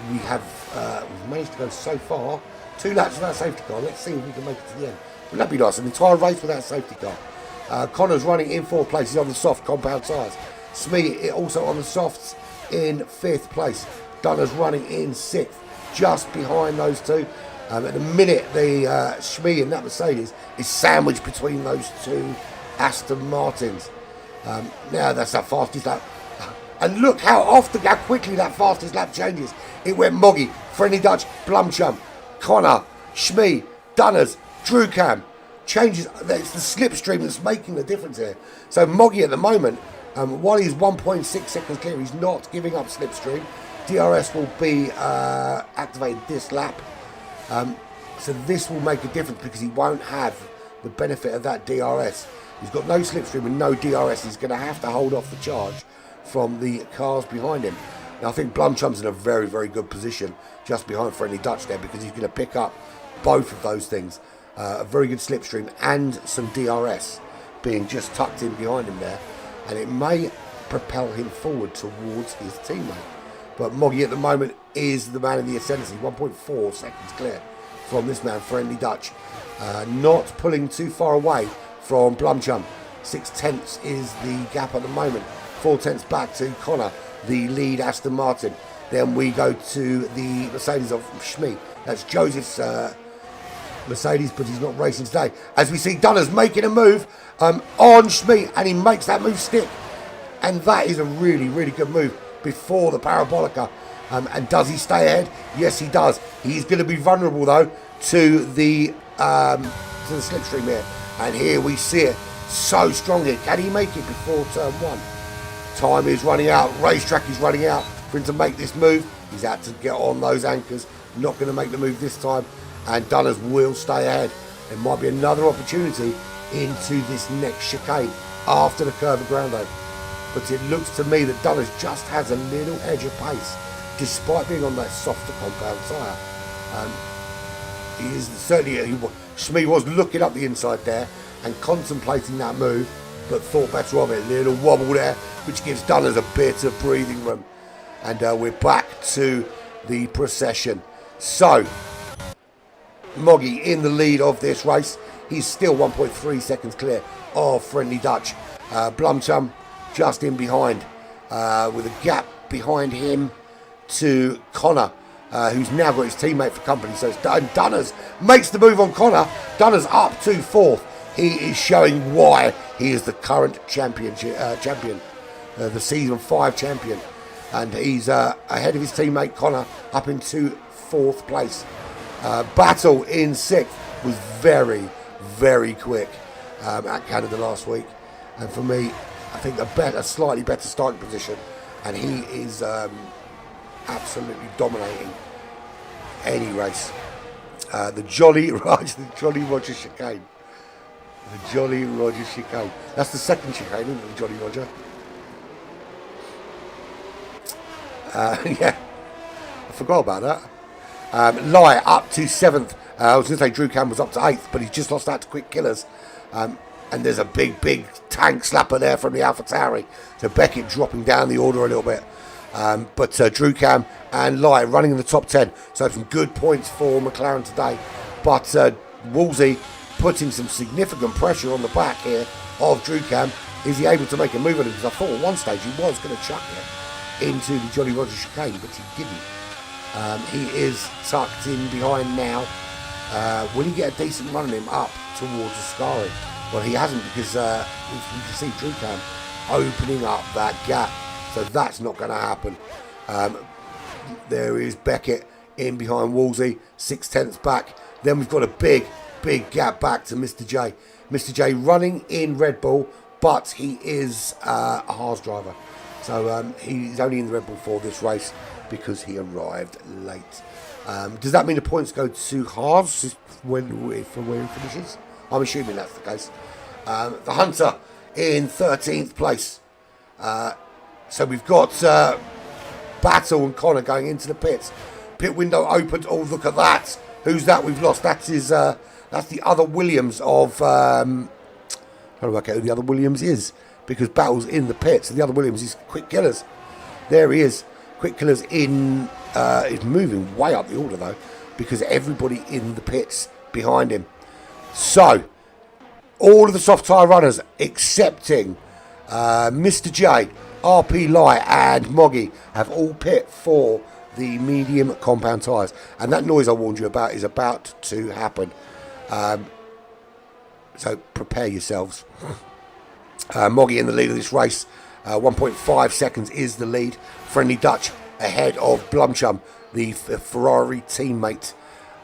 We've managed to go so far 2 laps without a safety car. Let's see if we can make it to the end. Wouldn't that be nice? An entire race without a safety car. Connor's running in 4th place. He's on the soft compound tyres. Smee also on the softs in 5th place. Dunner's running in 6th, just behind those two. At the minute, the Smee and that Mercedes is sandwiched between those 2 Aston Martins. Now that's that fastest lap. And look how quickly that fastest lap changes. It went Moggy, Friendly Dutch, Blumchum, Connor, Smee, Dunners, Drewcam. Changes. It's the slipstream that's making the difference here. So Moggy at the moment, while he's 1.6 seconds clear, he's not giving up slipstream. DRS will be activated this lap. So this will make a difference because he won't have the benefit of that DRS. He's got no slipstream and no DRS. He's going to have to hold off the charge from the cars behind him. Now I think Blumchum's in a very, very good position just behind Friendly Dutch there because he's going to pick up both of those things. A very good slipstream and some DRS being just tucked in behind him there. And it may propel him forward towards his teammate. But Moggy at the moment is the man in the ascendancy, 1.4 seconds clear from this man, Friendly Dutch. Not pulling too far away from Blumchum. 6/10 is the gap at the moment. 4/10 back to Connor, the lead Aston Martin. Then we go to the Mercedes of Smee. That's Joseph's Mercedes, but he's not racing today. As we see Dunner's making a move on Smee, and he makes that move stick. And that is a really, really good move before the Parabolica. And does he stay ahead? Yes, he does. He's going to be vulnerable, though, to the slipstream here. And here we see it so strongly. Can he make it before turn 1? Time is running out. Racetrack is running out for him to make this move. He's had to get on those anchors. Not going to make the move this time. And Dunners will stay ahead. There might be another opportunity into this next chicane after the curve of Grando. But it looks to me that Dunners just has a little edge of pace, despite being on that softer compound tyre. He is certainly, Smee was looking up the inside there and contemplating that move, but thought better of it. Little wobble there, which gives Dunners a bit of breathing room. And we're back to the procession. So, Moggy in the lead of this race. He's still 1.3 seconds clear of Friendly Dutch. Blumchum just in behind, with a gap behind him to Connor, who's now got his teammate for company. So it's Dunners makes the move on Connor. Dunners up to 4th. He is showing why he is the current champion, the season 5 champion. And he's ahead of his teammate Connor up into 4th place. Battle in 6th was very, very quick at Canada last week. And for me, I think a slightly better starting position. And he is absolutely dominating any race. The Jolly Roger chicane. The Jolly Roger chicane. That's the second chicane, isn't it, the Jolly Roger? Yeah, I forgot about that. Lie up to 7th. I was going to say Drew Cam was up to 8th, but he's just lost out to Quick Killers. And there's a big tank slapper there from the AlphaTauri. So Beckett dropping down the order a little bit. But Drew Cam and Lie running in the top 10. So some good points for McLaren today. But Woolsey putting some significant pressure on the back here of Drew Cam. Is he able to make a move on him? Because I thought at one stage he was going to chuck it into the Jolly Roger chicane, but he didn't. He is tucked in behind now. Will he get a decent run on him up towards Ascari? Well, he hasn't, because you can see Drew Cam opening up that gap. So that's not going to happen. There is Beckett in behind Woolsey, 6/10 back. Then we've got a big gap back to Mr. J. Mr. J running in Red Bull, but he is a Haas driver. So he's only in the Red Bull for this race because he arrived late. Does that mean the points go to halves when he finishes? I'm assuming that's the case. The Hunter in 13th place. So we've got Battle and Connor going into the pits. Pit window opened. Oh, look at that. Who's that we've lost? That is that's the other Williams of... trying to work out who the other Williams is, because Battle's in the pits, and the other Williams is Quick Killers. There he is. Quick Killers in is moving way up the order though, because everybody in the pits behind him. So all of the soft tyre runners, excepting Mr. J, RP Light, and Moggy, have all pit for the medium compound tyres, and that noise I warned you about is about to happen. So prepare yourselves. Moggy in the lead of this race. 1.5 seconds is the lead. Friendly Dutch ahead of Blumchum, the Ferrari teammate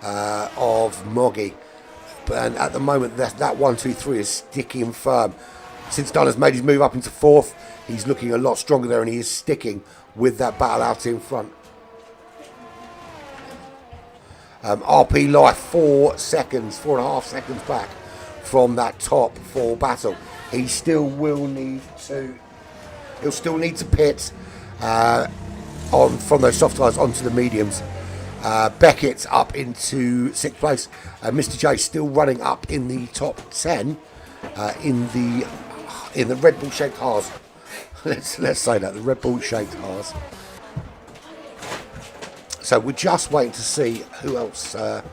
of Moggy. And at the moment, that 1, 2, 3 is sticking firm. Since Dunn has made his move up into 4th, he's looking a lot stronger there, and he is sticking with that battle out in front. RP Life 4 seconds, 4.5 seconds back from that top 4 battle. He still will need to. He'll still need to pit on from those soft tyres onto the mediums. Beckett's up into 6th place. Mr. J still running up in the top 10 in the Red Bull shaped Haas. Let's say that, the Red Bull shaped Haas. So we're just waiting to see who else. And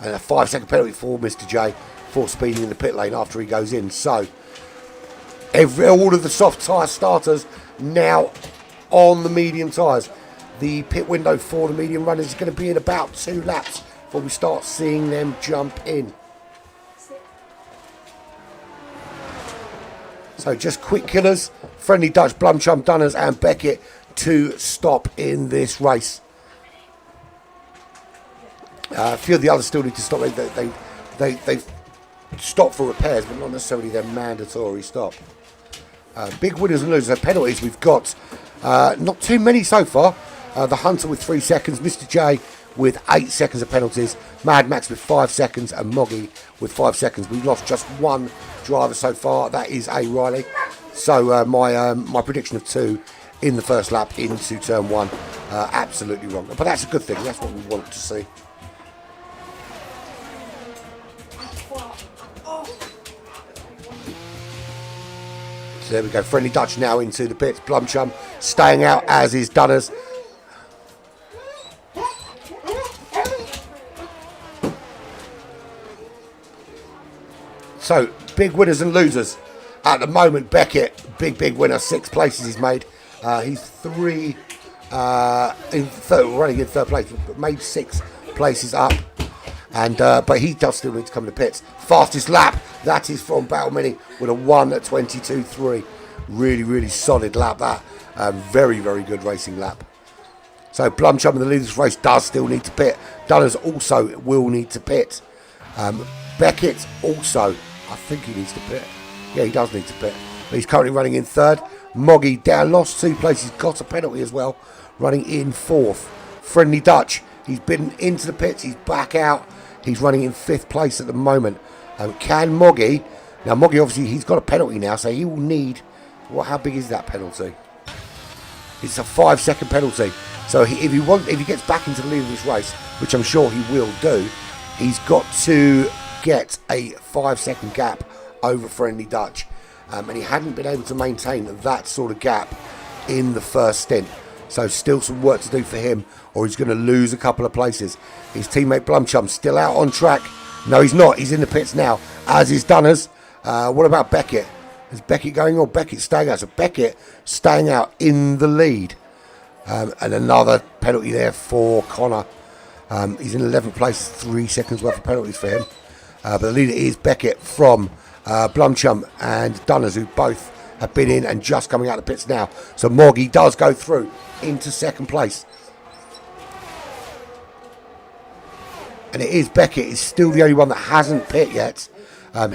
a 5-second penalty for Mr. J for speeding in the pit lane after he goes in. So all of the soft tyre starters now on the medium tyres. The pit window for the medium runners is going to be in about 2 laps before we start seeing them jump in. So just Quick Killers, Friendly Dutch, Blumchum, Dunners and Beckett to stop in this race. A few of the others still need to stop. They've stopped for repairs, but not necessarily their mandatory stop. Big winners and losers. Penalties, we've got not too many so far. The Hunter with 3 seconds, Mr. J with 8 seconds of penalties, Mad Max with 5 seconds, and Moggy with 5 seconds. We've lost just 1 driver so far. That is A. Riley. So my prediction of 2 in the first lap into turn 1, absolutely wrong. But that's a good thing. That's what we want to see. So there we go. Friendly Dutch now into the pits. Blumchum staying out, as is Dunners. So, big winners and losers. At the moment, Beckett, big winner, 6 places he's made. He's running in third place, but made 6 places up. And but he does still need to come to pits. Fastest lap, that is from Battle Mini with a 1:22.3. Really solid lap that. Very good racing lap. So Blumchum in the lead of this race does still need to pit. Dunners also will need to pit. Beckett also, I think he needs to pit. Yeah, he does need to pit. But he's currently running in 3rd. Moggy down, lost 2 places, got a penalty as well, running in 4th. Friendly Dutch, he's been into the pits, he's back out. He's running in 5th place at the moment. Can Moggy, now Moggy obviously he's got a penalty now, so he will need, how big is that penalty? It's a 5-second penalty. So if he gets back into the lead of this race, which I'm sure he will do, he's got to get a 5-second gap over Friendly Dutch. And he hadn't been able to maintain that sort of gap in the first stint. So still some work to do for him, or he's going to lose a couple of places. His teammate Blumchum still out on track. No, he's not. He's in the pits now, as is Dunners. What about Beckett? Is Beckett going on? Beckett staying out. So Beckett staying out in the lead. And another penalty there for Connor. He's in 11th place, 3 seconds worth of penalties for him. But the leader is Beckett from Blumchum and Dunners, who both have been in and just coming out of the pits now. So Moggy does go through into 2nd place. And it is Beckett is still the only one that hasn't pit yet.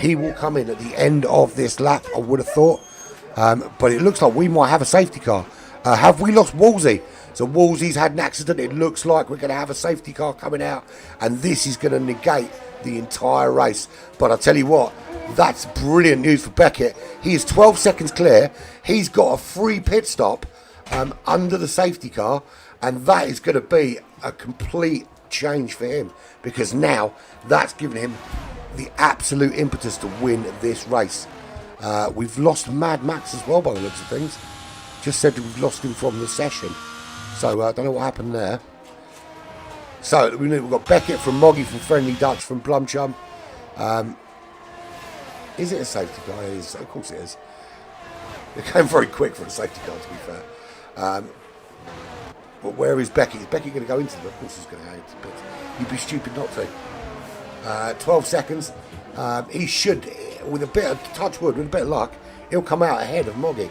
He will come in at the end of this lap, I would have thought. But it looks like we might have a safety car. Have we lost Wolsey? So Wolsey's had an accident. It looks like we're going to have a safety car coming out, and this is going to negate the entire race. But I tell you what, that's brilliant news for Beckett. He is 12 seconds clear. He's got a free pit stop under the safety car, and that is going to be a complete change for him, because now that's given him the absolute impetus to win this race. We've lost Mad Max as well by the looks of things. Just said we've lost him from the session, so I don't know what happened there. So we've got Beckett from Moggy, from Friendly Dutch, from Blumchum. Is it a safety car? It is. Of course it is. It came very quick for a safety car, to be fair. But where is Beckett? Is Beckett going to go into them? Of course he's going to go into them. You'd be stupid not to. 12 seconds. He should, with a bit of touch wood, with a bit of luck, he'll come out ahead of Moggy.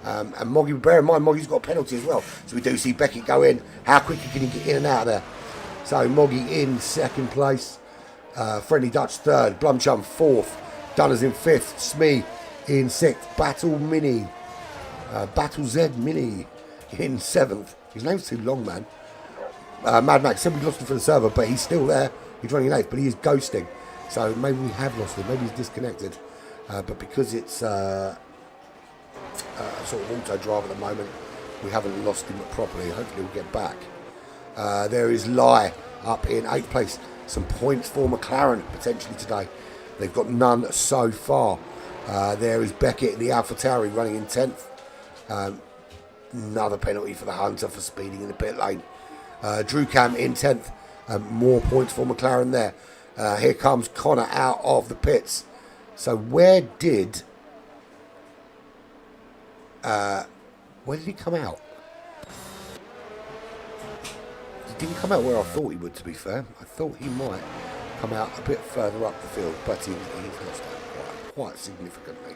And Moggy, bear in mind, Moggy's got a penalty as well. So we do see Beckett go in. How quickly can he get in and out of there? So Moggy in second place. Friendly Dutch third. Blumchum fourth. Dunners in fifth. Smee in sixth. Battle Z Mini in seventh. His name's too long, man. Mad Max said we lost him for the server, but he's still there. He's running late, but he is ghosting. So maybe we have lost him. Maybe he's disconnected. But because it's sort of auto drive at the moment, we haven't lost him properly. Hopefully we'll get back. There is Lai up in 8th place. Some points for McLaren potentially today. They've got none so far. There is Beckett in the AlphaTauri running in 10th. Another penalty for the Hunter for speeding in the pit lane. Drew Cam in 10th. More points for McLaren there. Here comes Connor out of the pits. So where did he come out? He didn't come out where I thought he would, to be fair. I thought he might come out a bit further up the field, but he's lost out quite significantly.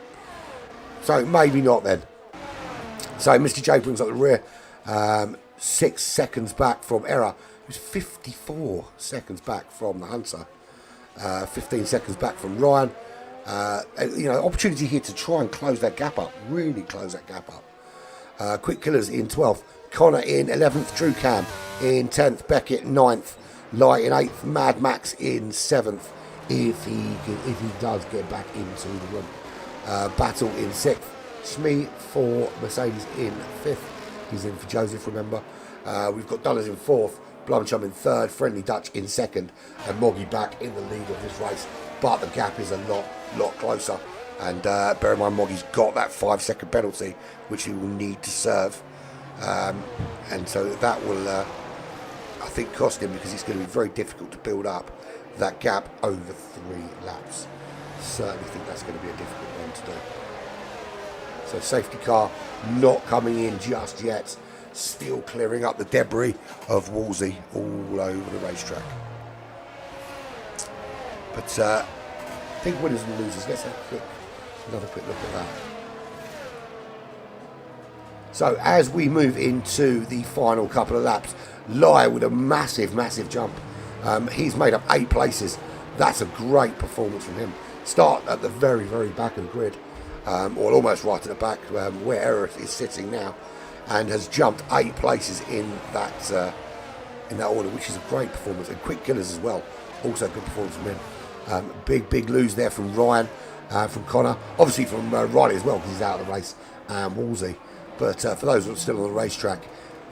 So maybe not then. So Mr. J brings up the rear. 6 seconds back from Error. He was 54 seconds back from the Hunter. 15 seconds back from Ryan. Opportunity here to try and close that gap up. Really close that gap up. Quick Killers in 12th. Connor in 11th. Drew Cam in 10th. Beckett 9th. Light in 8th. Mad Max in 7th. If he does get back into the run. Battle in 6th. Smee for Mercedes in 5th. He's in for Joseph, remember. We've got Dunners in 4th. Blumchum in 3rd. Friendly Dutch in 2nd. And Moggy back in the lead of this race. But the gap is a lot closer. And bear in mind, Moggy's got that 5-second penalty, which he will need to serve. And so that will, I think, cost him, because it's going to be very difficult to build up that gap over 3 laps. Certainly think that's going to be a difficult one to do. So safety car not coming in just yet. Still clearing up the debris of Wolsey all over the racetrack. But I think winners and losers. Let's have another quick look at that. So as we move into the final couple of laps, Lai with a massive jump. He's made up 8 places. That's a great performance from him. Start at the very back of the grid. Or almost right at the back, where Error is sitting now, and has jumped 8 places in that order, which is a great performance. And Quick Killers as well, also a good performance from him. Big lose there from Ryan, from Connor, obviously from Riley as well, because he's out of the race, and Wolsey. But for those who are still on the racetrack,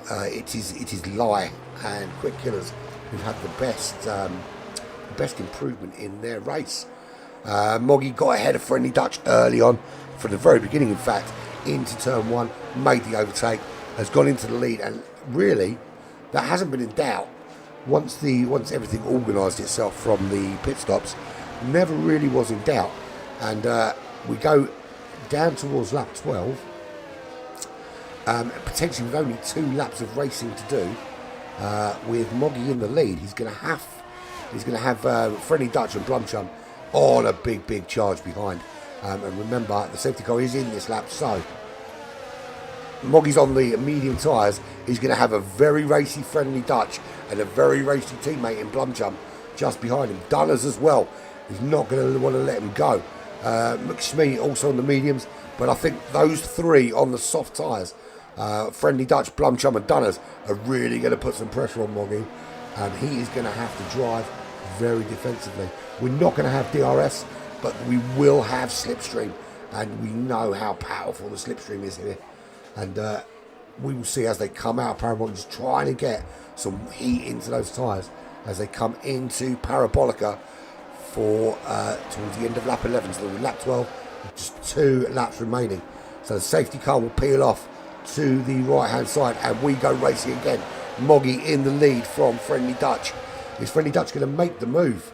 it is Lai and Quick Killers who've had the best improvement in their race. Moggy got ahead of Friendly Dutch early on, from the very beginning, in fact, into turn 1, made the overtake, has gone into the lead, and really, that hasn't been in doubt. Once everything organised itself from the pit stops, never really was in doubt. And we go down towards lap 12, potentially with only 2 laps of racing to do, with Moggy in the lead. He's going to have Friendly Dutch and Blumchum on a big charge behind. And remember, the safety car is in this lap, so Moggy's on the medium tyres. He's going to have a very racy Friendly Dutch and a very racy teammate in Blumchum just behind him. Dunners as well. He's not going to want to let him go. McSmee also on the mediums, but I think those 3 on the soft tyres Friendly Dutch, Blumchum and Dunners are really going to put some pressure on Moggy. And he is going to have to drive very defensively. We're not going to have DRS, but we will have slipstream. And we know how powerful the slipstream is here. And we will see as they come out, Parabolica's trying to get some heat into those tyres as they come into Parabolica for towards the end of lap 11. So lap 12, just 2 laps remaining. So the safety car will peel off to the right hand side and we go racing again. Moggy in the lead from Friendly Dutch. Is Friendly Dutch going to make the move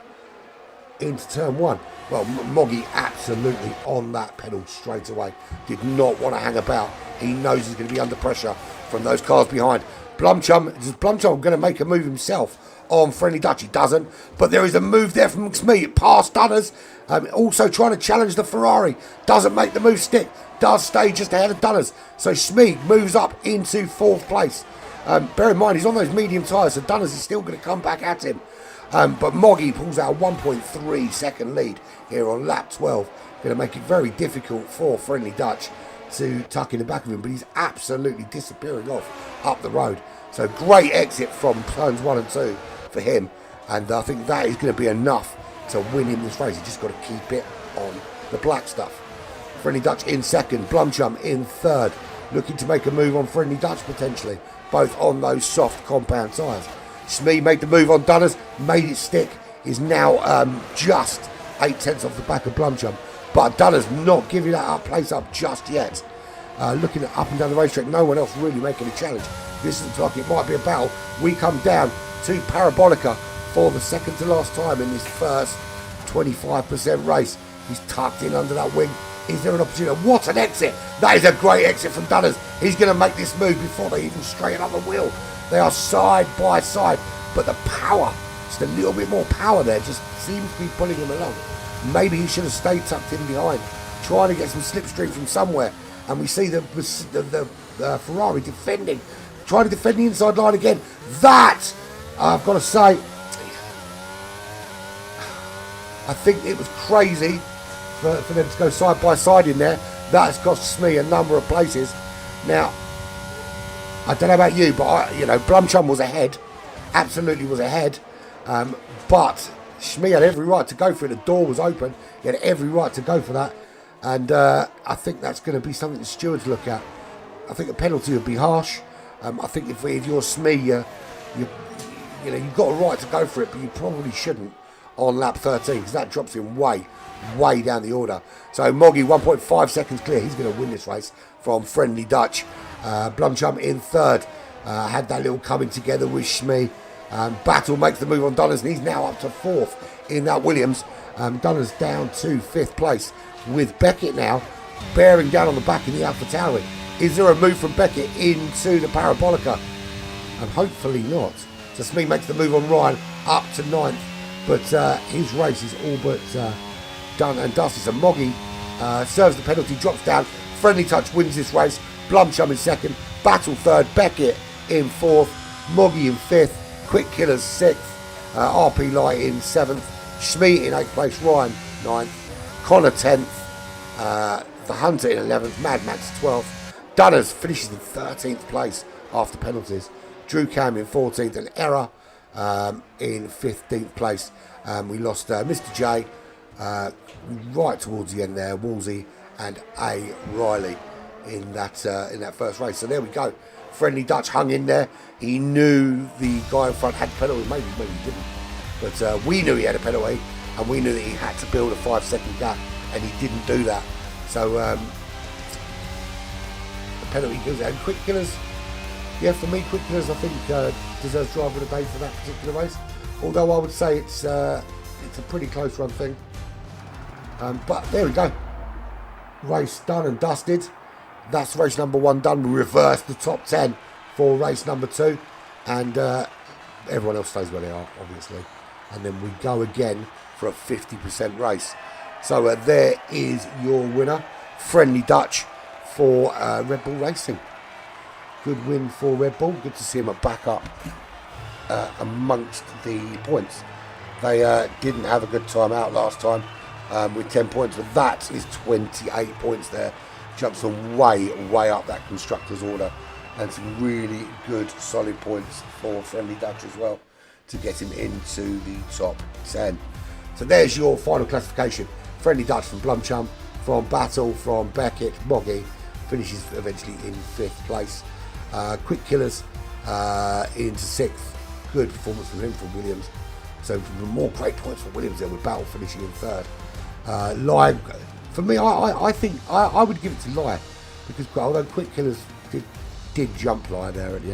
into turn 1? Well, Moggy absolutely on that pedal straight away. Did not want to hang about. He knows he's going to be under pressure from those cars behind. Blumchum, is Blumchum going to make a move himself on Friendly Dutch? He doesn't. But there is a move there from Smee past Dunners. Also trying to challenge the Ferrari. Doesn't make the move stick. Does stay just ahead of Dunners. So Smee moves up into 4th place. Bear in mind, he's on those medium tyres, so Dunners is still going to come back at him. But Moggy pulls out a 1.3 second lead here on lap 12. Going to make it very difficult for Friendly Dutch to tuck in the back of him, but he's absolutely disappearing off up the road. So great exit from turns 1 and 2 for him, and I think that is going to be enough to win him this race. He's just got to keep it on the black stuff. Friendly Dutch in 2nd, Blumchum in 3rd, looking to make a move on Friendly Dutch potentially, both on those soft compound tyres. Smee made the move on Dunners, made it stick, is now just 8 tenths off the back of Blumchum. But Dunners not giving that place up just yet. Looking at up and down the racetrack, no one else really making a challenge. This looks like it might be a battle. We come down to Parabolica for the second to last time in this first 25% race. He's tucked in under that wing. Is there an opportunity? What an exit! That is a great exit from Dunners. He's going to make this move before they even straighten up the wheel. They are side by side, but the power, just a little bit more power there, just seems to be pulling him along. Maybe he should have stayed tucked in behind, trying to get some slipstream from somewhere. And we see the Ferrari defending, trying to defend the inside line again. That, I've got to say, I think it was crazy for them to go side by side in there. That has cost me a number of places. Now, I don't know about you, but Blumchum was ahead, absolutely was ahead. But Smee had every right to go for it. The door was open. He had every right to go for that. And I think that's going to be something the stewards look at. I think a penalty would be harsh. I think if you're Smee, you've got a right to go for it, but you probably shouldn't on lap 13 because that drops him way down the order. So Moggy 1.5 seconds clear. He's going to win this race from Friendly Dutch. Blumchum in 3rd. Had that little coming together with Smee. Battle makes the move on Dunners and he's now up to 4th in that Williams. Dunners down to 5th place with Beckett now bearing down on the back in the AlphaTauri. Is there a move from Beckett into the Parabolica? And hopefully not. So Smee makes the move on Ryan up to 9th, but his race is all but done and dusted. So Moggy serves the penalty, drops down. Friendly Touch wins this race. Blumchum in 2nd, Battle 3rd, Beckett in 4th, Moggy in 5th, Quick Killers 6th, RP Light in 7th, Smee in 8th place, Ryan 9th, Connor 10th, The Hunter in 11th, Mad Max 12th, Dunners finishes in 13th place after penalties, Drew Cam in 14th, and Error in 15th place. We lost Mr. J right towards the end there, Wolsey and A. Riley in that first race. So there we go. Friendly Dutch hung in there. He knew the guy in front had a penalty. Maybe he didn't. But we knew he had a penalty, and we knew that he had to build a 5-second gap, and he didn't do that. So the penalty goes out. Quick Killers, yeah, for me, Quick Killers I think deserves driver of the day for that particular race. Although I would say it's a pretty close run thing. But there we go. Race done and dusted. That's race number 1 done. We reverse the top 10 for race number 2, and everyone else stays where they are, obviously. And then we go again for a 50% race. So there is your winner, Friendly Dutch for Red Bull Racing. Good win for Red Bull. Good to see him back up amongst the points. They didn't have a good time out last time with 10 points, but that is 28 points there jumps on way up that constructor's order, and some really good solid points for Friendly Dutch as well to get him into the top 10. So there's your final classification. Friendly Dutch from Blumchum, from Battle, from Beckett, Moggy, finishes eventually in 5th place. Quick Killers into 6th. Good performance from him, from Williams. So more great points for Williams there, with Battle finishing in 3rd. Lie, for me, I think I would give it to Lie, because although Quick Killers did jump Lie there at the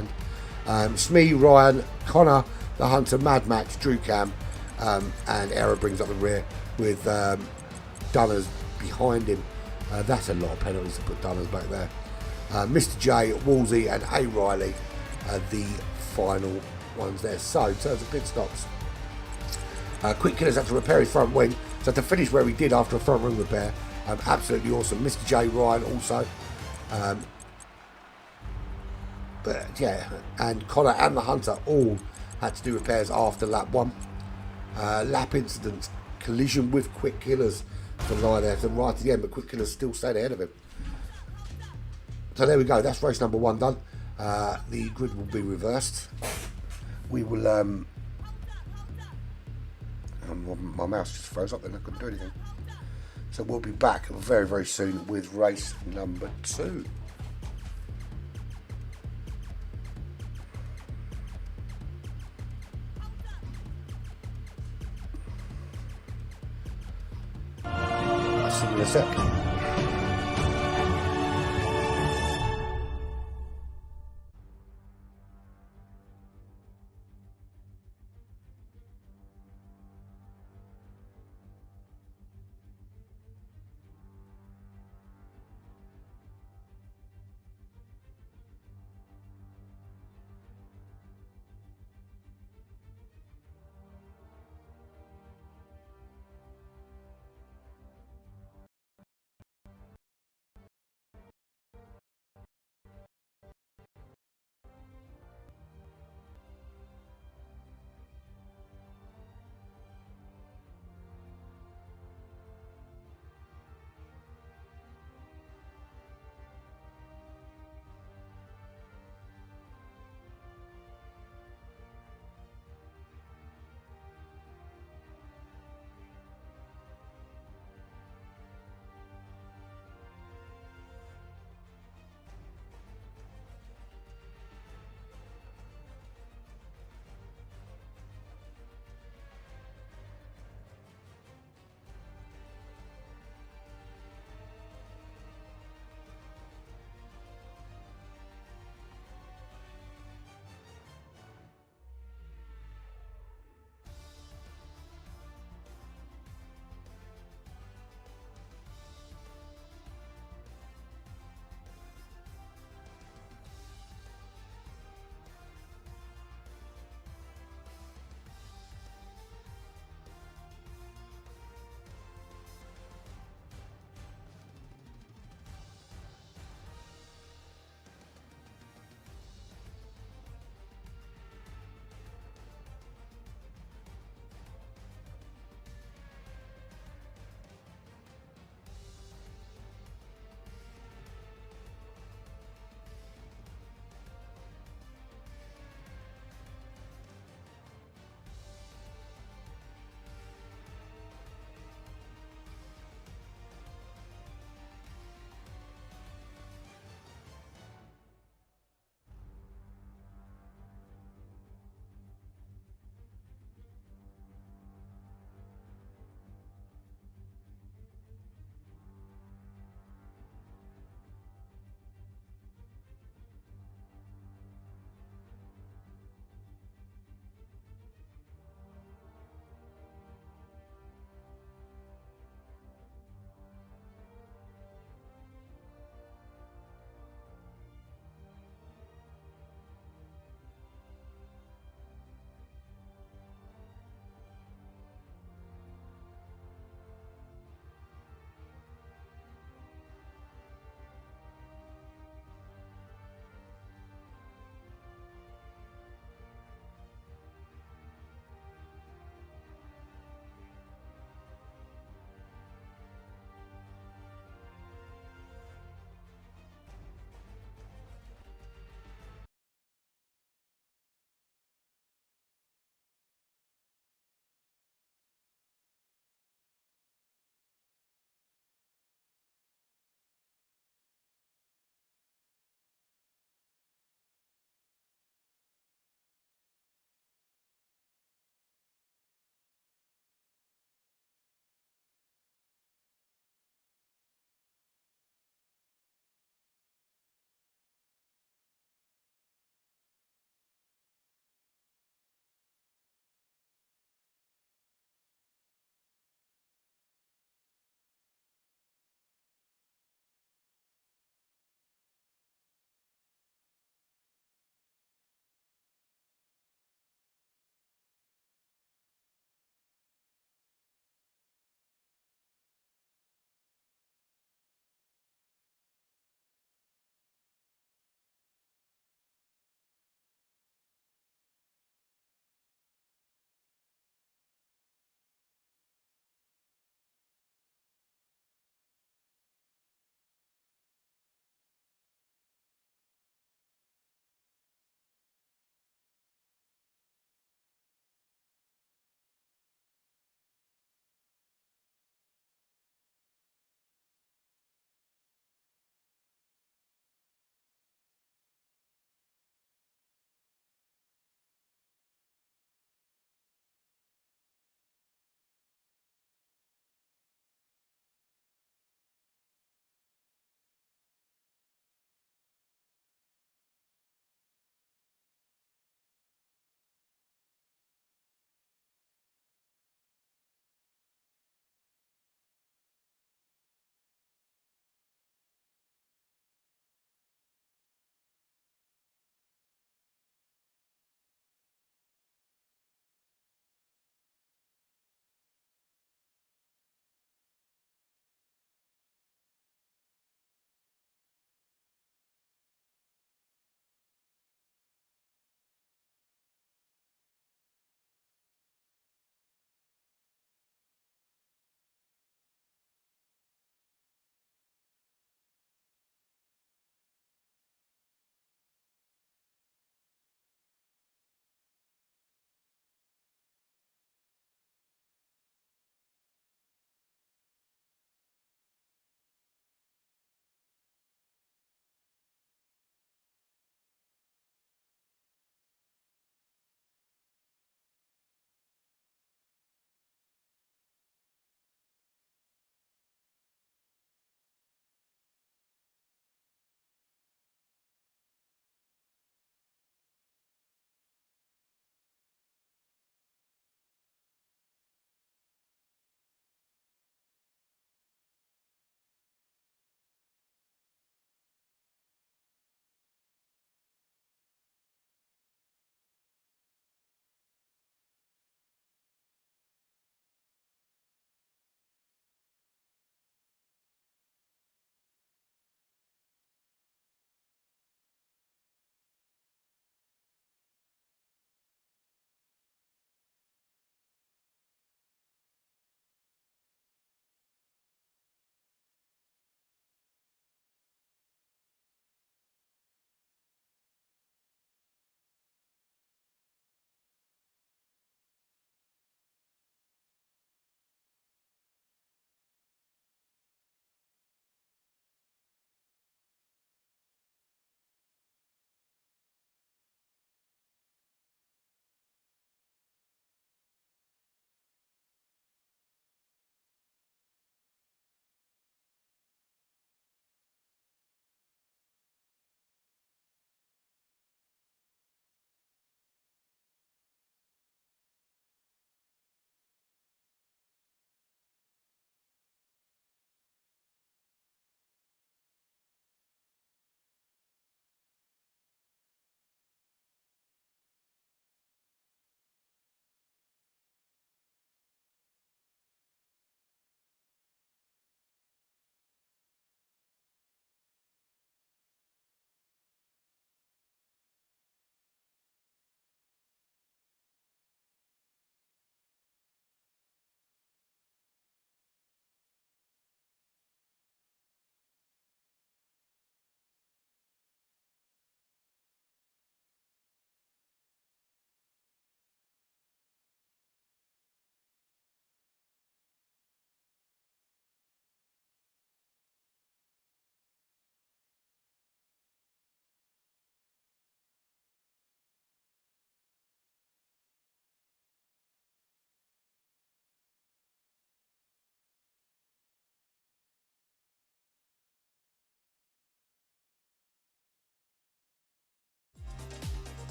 end. Smee, Ryan, Connor, the Hunter, Mad Max, Drew Cam, and Error brings up the rear with Dunners behind him. That's a lot of penalties to put Dunners back there. Mr. J, Wolsey and A. Riley are the final ones there. So in terms of pit stops, Quick Killers had to repair his front wing, so to finish where he did after a front wing repair, absolutely awesome. Mr. J, Ryan also. But yeah, and Connor and the Hunter all had to do repairs after lap 1. Lap incident, collision with Quick Killers for Lie there, so right at the end, but Quick Killers still stayed ahead of him. So there we go, that's race number 1 done. The grid will be reversed. We will, my mouse just froze up then, I couldn't do anything. So we'll be back very, very soon with race number 2. See you in a sec.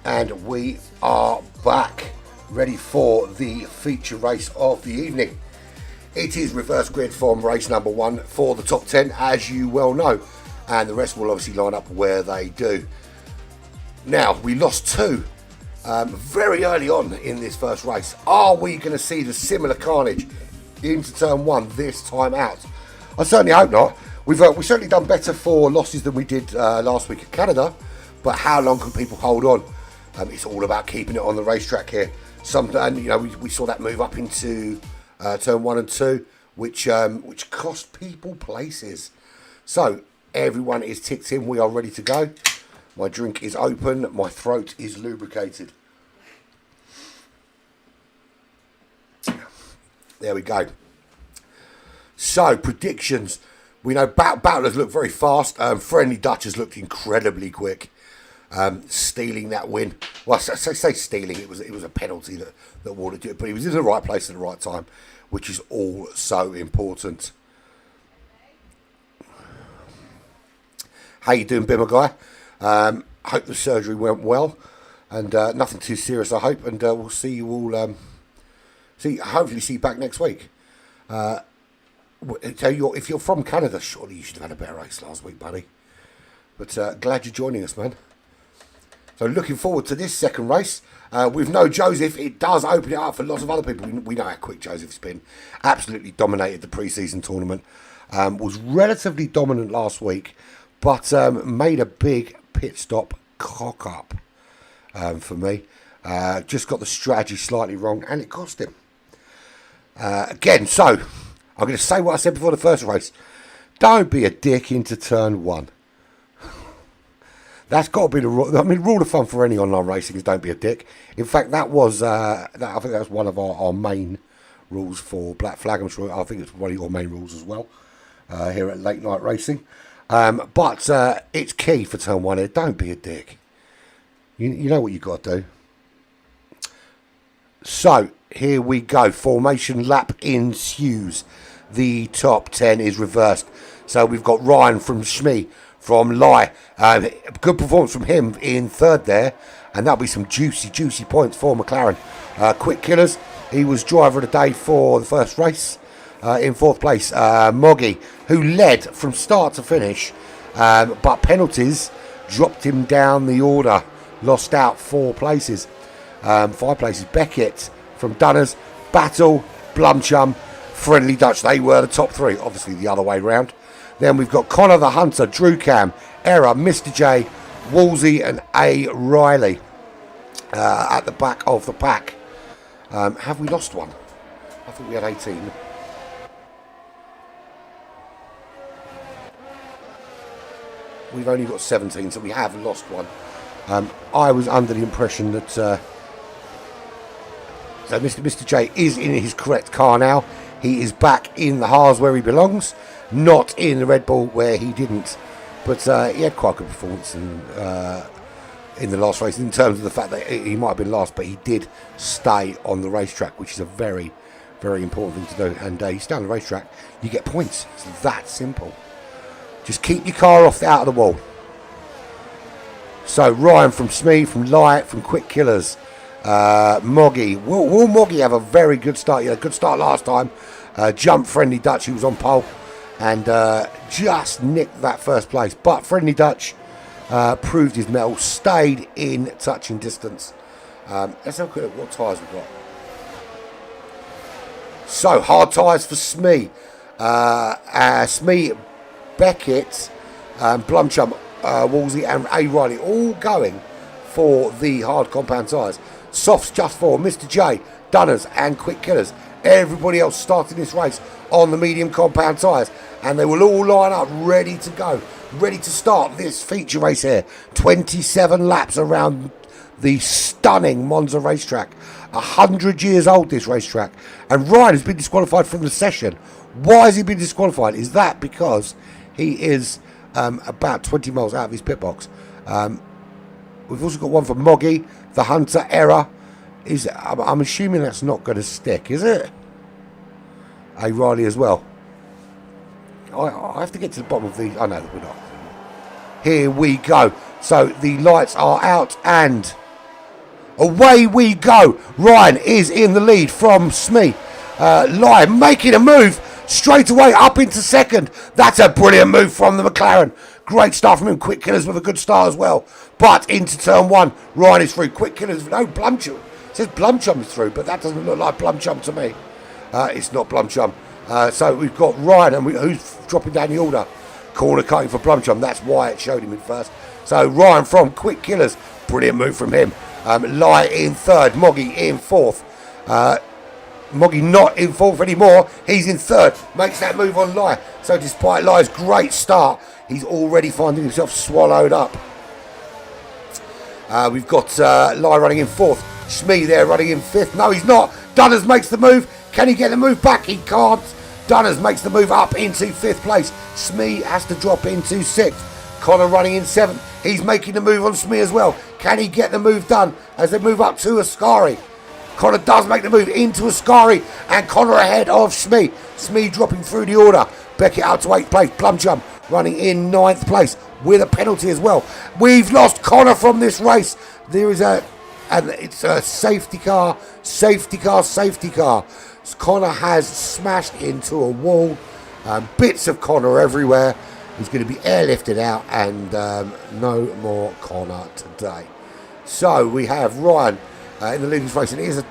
And we are back, ready for the feature race of the evening. It is reverse grid from race number 1 for the top 10, as you well know, and the rest will obviously line up where they do. Now, we lost 2 very early on in this first race. Are we going to see the similar carnage into turn 1 this time out? I certainly hope not. We've certainly done better for losses than we did last week at Canada, but how long can people hold on? It's all about keeping it on the racetrack here. We saw that move up into turn 1 and 2, which cost people places. So everyone is ticked in. We are ready to go. My drink is open. My throat is lubricated. There we go. So predictions. We know Battlers looked very fast. Friendly Dutch has looked incredibly quick. Stealing that win. Well, I say stealing. It was a penalty that Warner did, but he was in the right place at the right time, which is all so important. How you doing, Bimmer guy? Hope the surgery went well, and nothing too serious, I hope. And we'll see you all. Hopefully see you back next week. If you're from Canada, surely you should have had a better race last week, buddy. But glad you're joining us, man. So looking forward to this second race. With no Joseph, it does open it up for lots of other people. We know how quick Joseph's been. Absolutely dominated the pre-season tournament. Was relatively dominant last week, but made a big pit stop cock up for me. Just got the strategy slightly wrong, and it cost him. Again, so I'm going to say what I said before the first race. Don't be a dick into turn 1. That's got to be the rule. I mean, rule of thumb for any online racing is don't be a dick. In fact, that was I think that was one of our main rules for Black Flag. I'm sure I think it's one of your main rules as well here at Late Night Racing. But it's key for turn 1 here. Don't be a dick. You know what you got to do. So here we go. Formation lap ensues. The top 10 is reversed. So we've got Ryan from Shmee. From Lai. Good performance from him in third there. And that'll be some juicy points for McLaren. Quick Killers. He was driver of the day for the first race. In fourth place, Moggy, who led from start to finish. But penalties dropped him down the order. Lost out 4 places. 5 places. Beckett from Dunners. Battle, Blumchum, Friendly Dutch. They were the top 3. Obviously the other way round. Then we've got Connor the Hunter, Drew Cam, Error, Mr. J, Wolsey and A. Riley at the back of the pack. Have we lost one? I thought we had 18. We've only got 17, so we have lost one. I was under the impression that so Mr. J is in his correct car now. He is back in the Haas where he belongs. Not in the Red Bull where he didn't, but he had quite a good performance in the last race in terms of the fact that he might have been last, but he did stay on the racetrack, which is a very, very important thing to do. And you stay on the racetrack, you get points. It's that simple. Just keep your car out of the wall. So Ryan from Smee, from Light, from Quick Killers, Moggy. Will Moggy have a very good start? He had a good start last time. Jump Friendly Dutch, who was on pole. And just nicked that first place. But Friendly Dutch proved his mettle, stayed in touching distance. Let's have a quick look at what tyres we've got. So, hard tyres for Smee. Smee, Beckett, Blumchum, Wolsey and A. Riley all going for the hard compound tyres. Softs just for Mr. J, Dunners and Quick Killers. Everybody else starting this race on the medium compound tyres, and they will all line up ready to go, ready to start this feature race here. 27 laps around the stunning Monza racetrack. 100 years old, this racetrack, and Ryan has been disqualified from the session. Why has he been disqualified? Is that because he is about 20 miles out of his pit box? We've also got one for Moggy, the Hunter, Error. I'm assuming that's not going to stick, is it? A. Riley as well. I have to get to the bottom of these. I know that we're not. Here we go. So the lights are out and Away we go. Ryan is in the lead from Smee. Lai making a move straight away up into second. That's a brilliant move from the McLaren. Great start from him. Quick Killers with a good start as well. But into turn one, Ryan is through. Quick Killers, no, Blumchum. It says Blumchum is through, but that doesn't look like Blumchum to me. It's not Blumchum. So we've got Ryan, and who's dropping down the order? Corner cutting for Blumchum. That's why it showed him in first. So Ryan from Quick Killers. Brilliant move from him. Lai in third. Moggy in fourth. Moggy not in fourth anymore. He's in third. Makes that move on Lai. So despite Lai's great start, he's already finding himself swallowed up. We've got Lai running in fourth. Smee there running in fifth. No, he's not. Dunners makes the move. Can he get the move back? He can't. Dunners makes the move up into fifth place. Smee has to drop into sixth. Connor running in seventh. He's making the move on Smee as well. Can he get the move done as they move up to Ascari? Connor does make the move into Ascari, and Connor ahead of Smee. Smee dropping through the order. Beckett out to 8th place. Blumchum running in 9th place with a penalty as well. We've lost Connor from this race. There is it's a safety car. Connor has smashed into a wall. Bits of Connor everywhere. He's going to be airlifted out, and no more Connor today. So we have Ryan in the leading race, and it is a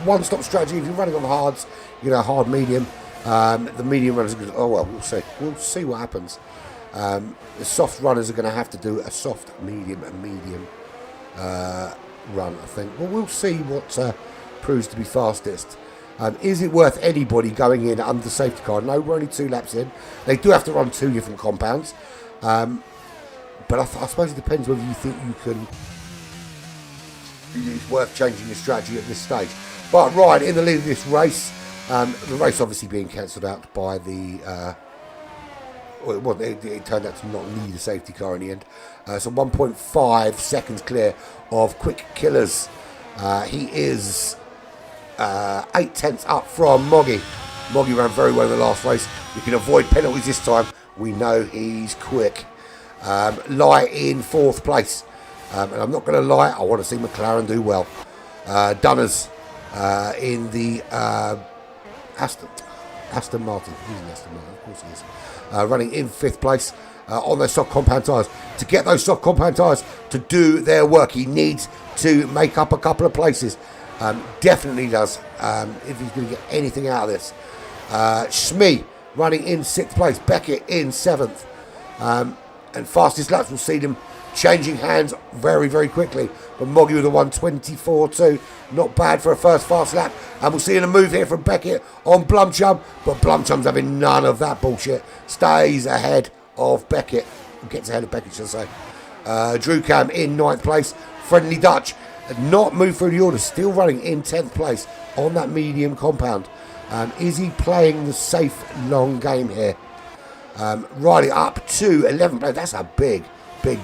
one-stop strategy. If you're running on the hards, hard, medium. The medium runners are going to, we'll see. We'll see what happens. The soft runners are going to have to do a soft, medium, and medium run, I think. Well, we'll see what proves to be fastest. Is it worth anybody going in under the safety car? No, we're only 2 laps in. They do have to run 2 different compounds. But I suppose it depends whether you think you can. It's worth changing your strategy at this stage. But Ryan in the lead of this race. The race obviously being cancelled out by the. It turned out to not need a safety car in the end. So 1.5 seconds clear of Quick Killers. He is 8/10 up from Moggy. Moggy ran very well in the last race. We can avoid penalties this time. We know he's quick. Lai in 4th place. And I'm not going to lie, I want to see McLaren do well. Dunners in the Aston Martin. He's an Aston Martin, of course he is. Running in 5th place on those soft compound tyres. To get those soft compound tyres to do their work, he needs to make up a couple of places. Definitely does, if he's going to get anything out of this. Smee running in 6th place. Beckett in 7th. And fastest laps will see them changing hands very, very quickly. But Moggy with a 1:24.2. Not bad for a first fast lap. And we'll see a move here from Beckett on Blumchum. But Blumchum's having none of that bullshit. Stays ahead of Beckett. Gets ahead of Beckett, should I say. Drew Cam in 9th place. Friendly Dutch. Not moved through the order. Still running in 10th place on that medium compound. Is he playing the safe long game here? Riley up to 11th place. That's a big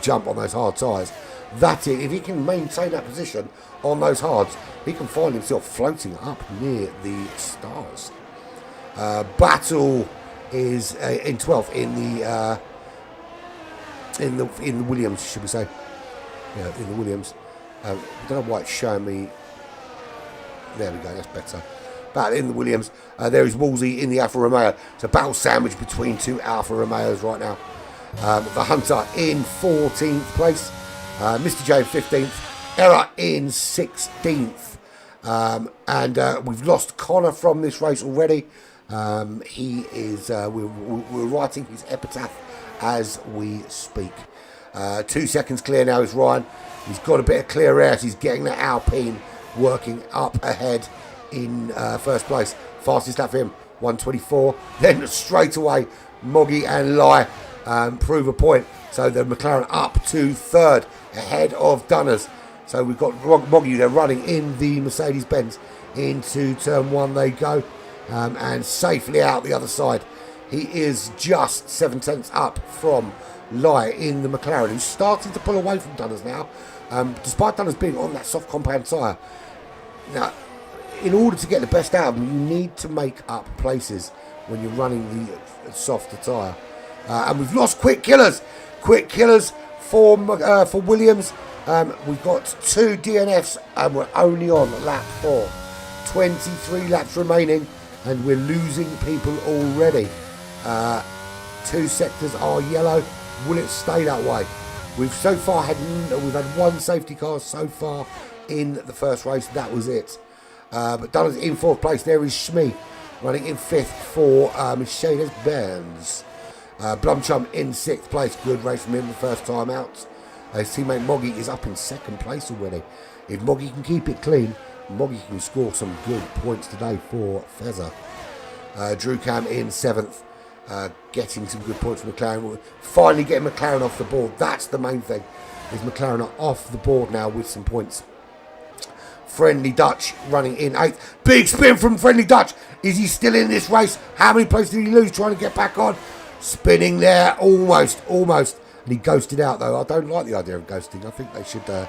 jump on those hard tyres. That is, if he can maintain that position on those hards, he can find himself floating up near the stars. Battle is in 12th in the Williams, should we say? Yeah, in the Williams. I don't know why it's showing me. There we go. That's better. Battle in the Williams. There is Wolsey in the Alfa Romeo. It's a battle sandwich between 2 Alfa Romeos right now. The Hunter in 14th place. Mr. J in 15th. Error in 16th. And we've lost Connor from this race already. He is. We're writing his epitaph as we speak. 2 seconds clear now is Ryan. He's got a bit of clear air. So he's getting that Alpine working up ahead in first place. Fastest lap for him, 1:24. Then straight away, Moggy and Lai prove a point. So the McLaren up to 3rd, ahead of Dunners. So we've got Moggy there running in the Mercedes-Benz. Into turn 1 they go, and safely out the other side. He is just 7/10 up from Lai in the McLaren, who's starting to pull away from Dunners now, despite Dunners being on that soft compound tyre. Now, in order to get the best out of them, you need to make up places when you're running the softer tyre. And we've lost Quick Killers. Quick Killers for Williams. We've got 2 DNFs and we're only on lap 4. 23 laps remaining and we're losing people already. 2 sectors are yellow. Will it stay that way? We've so far had 1 safety car so far in the first race. That was it. But Dunners in 4th place. There is Shmee running in 5th for Mercedes-Benz. Blumchum in 6th place. Good race from him the first time out. His teammate Moggy is up in 2nd place already. If Moggy can keep it clean, Moggy can score some good points today for Fezzer. Drew Cam in 7th. Getting some good points from McLaren. Finally getting McLaren off the board. That's the main thing. Is McLaren are off the board now with some points. Friendly Dutch running in 8th. Big spin from Friendly Dutch. Is he still in this race? How many places did he lose trying to get back on? Spinning there. Almost. And he ghosted out though. I don't like the idea of ghosting. I think they should... the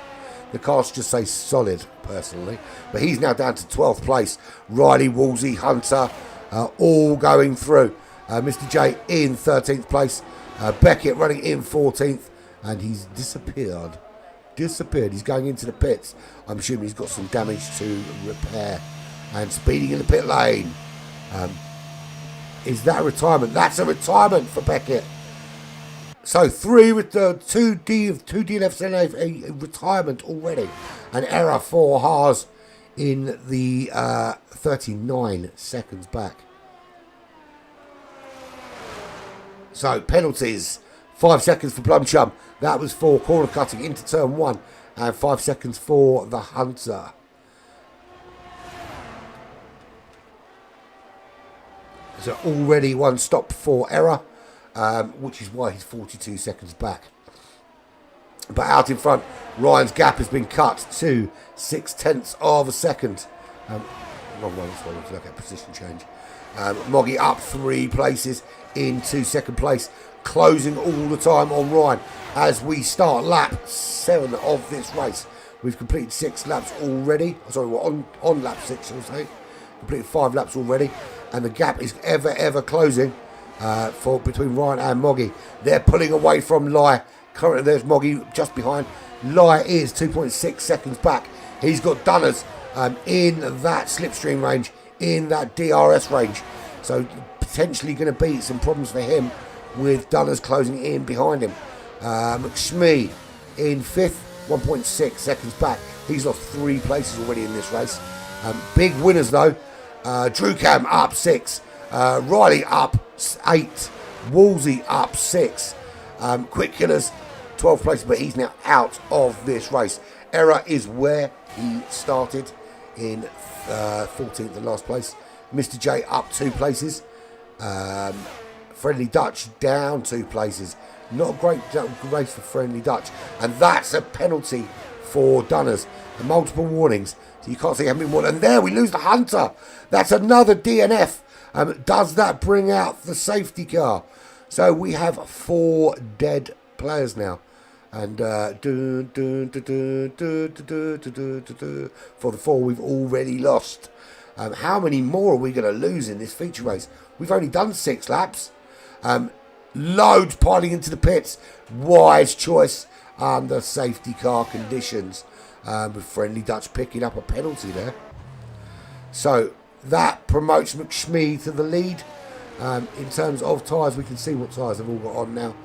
cars just say solid, personally. But he's now down to 12th place. Riley, Woolsey, Hunter, all going through. Mr. J in 13th place. Beckett running in 14th. And he's disappeared. He's going into the pits. I'm assuming he's got some damage to repair. And speeding in the pit lane. Is that a retirement? That's a retirement for Beckett. So 2 DNFs and a retirement already. An error for Haas in the 39 seconds back. So penalties. 5 seconds for Blumchum. That was for corner cutting into turn 1. And 5 seconds for the Hunter. So already 1 stop for error. Which is why he's 42 seconds back. But out in front, Ryan's gap has been cut to 0.6 of a second. Wrong one, so I want to look at position change. Moggy up 3 places into 2nd place, closing all the time on Ryan as we start lap 7 of this race. We've completed 6 laps already. Sorry, we're on lap 6, I'll say. Completed 5 laps already, and the gap is ever closing. For between Ryan and Moggy. They're pulling away from Lai. Currently there's Moggy just behind. Lai is 2.6 seconds back. He's got Dunners in that slipstream range, in that DRS range. So potentially going to be some problems for him with Dunners closing in behind him. McShmee in 5th, 1.6 seconds back. He's lost 3 places already in this race. Big winners though. Drew Cam up 6. Riley up 8. Woolsey up 6. Quick Killers 12th place, but he's now out of this race. Error is where he started in 14th and last place. Mr. J up 2 places. Friendly Dutch down 2 places. Not a great race for Friendly Dutch. And that's a penalty for Dunners. And multiple warnings. So you can't see how many more. And there we lose the Hunter. That's another DNF. Does that bring out the safety car? So we have 4 dead players now. And for the 4 we've already lost. How many more are we going to lose in this feature race? We've only done 6 laps. Loads piling into the pits. Wise choice under safety car conditions. With Friendly Dutch picking up a penalty there. So that promotes McShmee to the lead. In terms of tyres, we can see what tyres they've all got on now.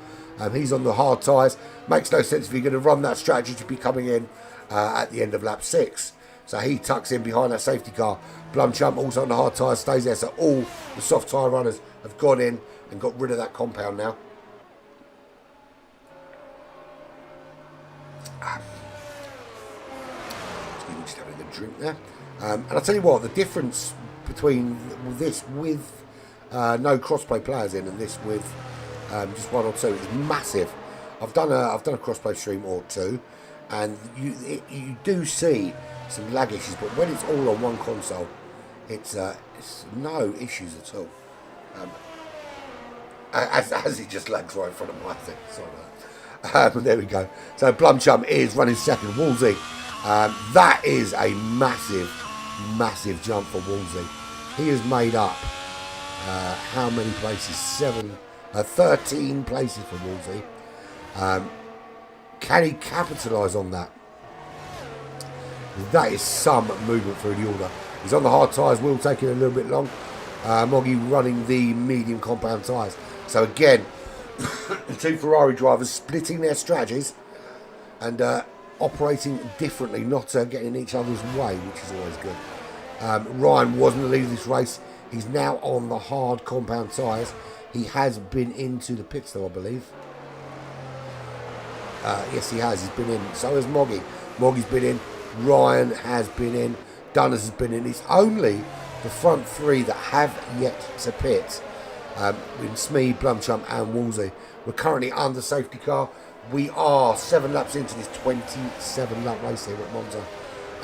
He's on the hard tyres. Makes no sense if you're going to run that strategy to be coming in at the end of lap 6. So he tucks in behind that safety car. Blumchump also on the hard tyres, stays there. So all the soft tyre runners have gone in and got rid of that compound now. Just having a drink there. And I'll tell you what, the difference between this with no crossplay players in and this with just 1 or 2 is massive. I've done a crossplay stream or 2, and you do see some lag issues, but when it's all on one console, it's no issues at all. As it just lags right in front of my thing. Sorry. There we go. So Blumchum is running 2nd. Woolsey. That is a massive jump for Woolsey. He has made up how many places? 13 places for Woolsey. Can he capitalise on that? That is some movement through the order. He's on the hard tyres, will taking a little bit long. Moggy running the medium compound tyres. So again, the two Ferrari drivers splitting their strategies and operating differently, not getting in each other's way, which is always good. Ryan wasn't the lead of this race. He's now on the hard compound tyres. He has been into the pits though, I believe. Yes, he has. He's been in. So has Moggy. Moggy's been in. Ryan has been in. Dunners has been in. It's only the front three that have yet to pit. In Smee, Blumchump and Wolsey. We're currently under safety car. We are 7 laps into this 27 lap race here at Monza.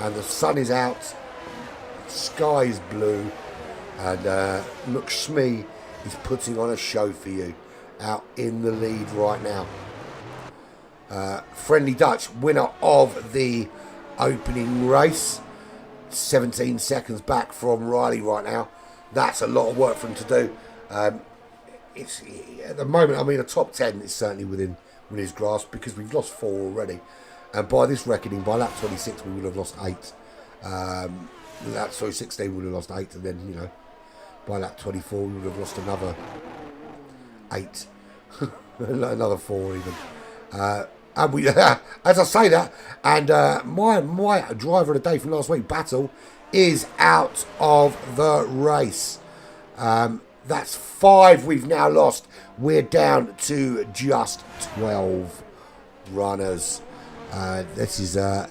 And the sun is out. Sky is blue. And look, Smee is putting on a show for you. Out in the lead right now. Friendly Dutch, winner of the opening race. 17 seconds back from Riley right now. That's a lot of work for him to do. It's at the moment, I mean, a top 10 is certainly within his grasp because we've lost 4 already. And by this reckoning, by lap 26, we would have lost 8. Lap 16, we would have lost 8. And then, you know, by lap 24, we would have lost another 8. Another 4 even. And we, as I say that, and my driver of the day from last week, Battle, is out of the race. That's 5 we've now lost. We're down to just 12 runners. This is the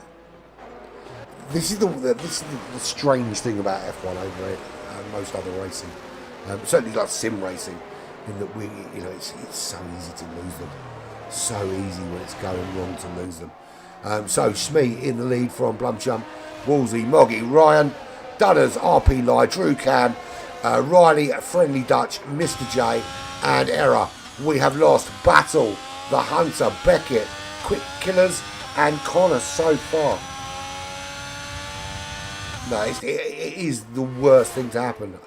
strange thing about F1 over most other racing. Certainly like sim racing, in that it's so easy to lose them. So easy when it's going wrong to lose them. So Smee in the lead from Blumchump, Wolsey, Moggy, Ryan, Dunners, RP Lai, Drew Cam, Riley, Friendly Dutch, Mr. J, and Error. We have lost Battle, the Hunter, Beckett, Quick Killers, and Connor so far. No, it is the worst thing to happen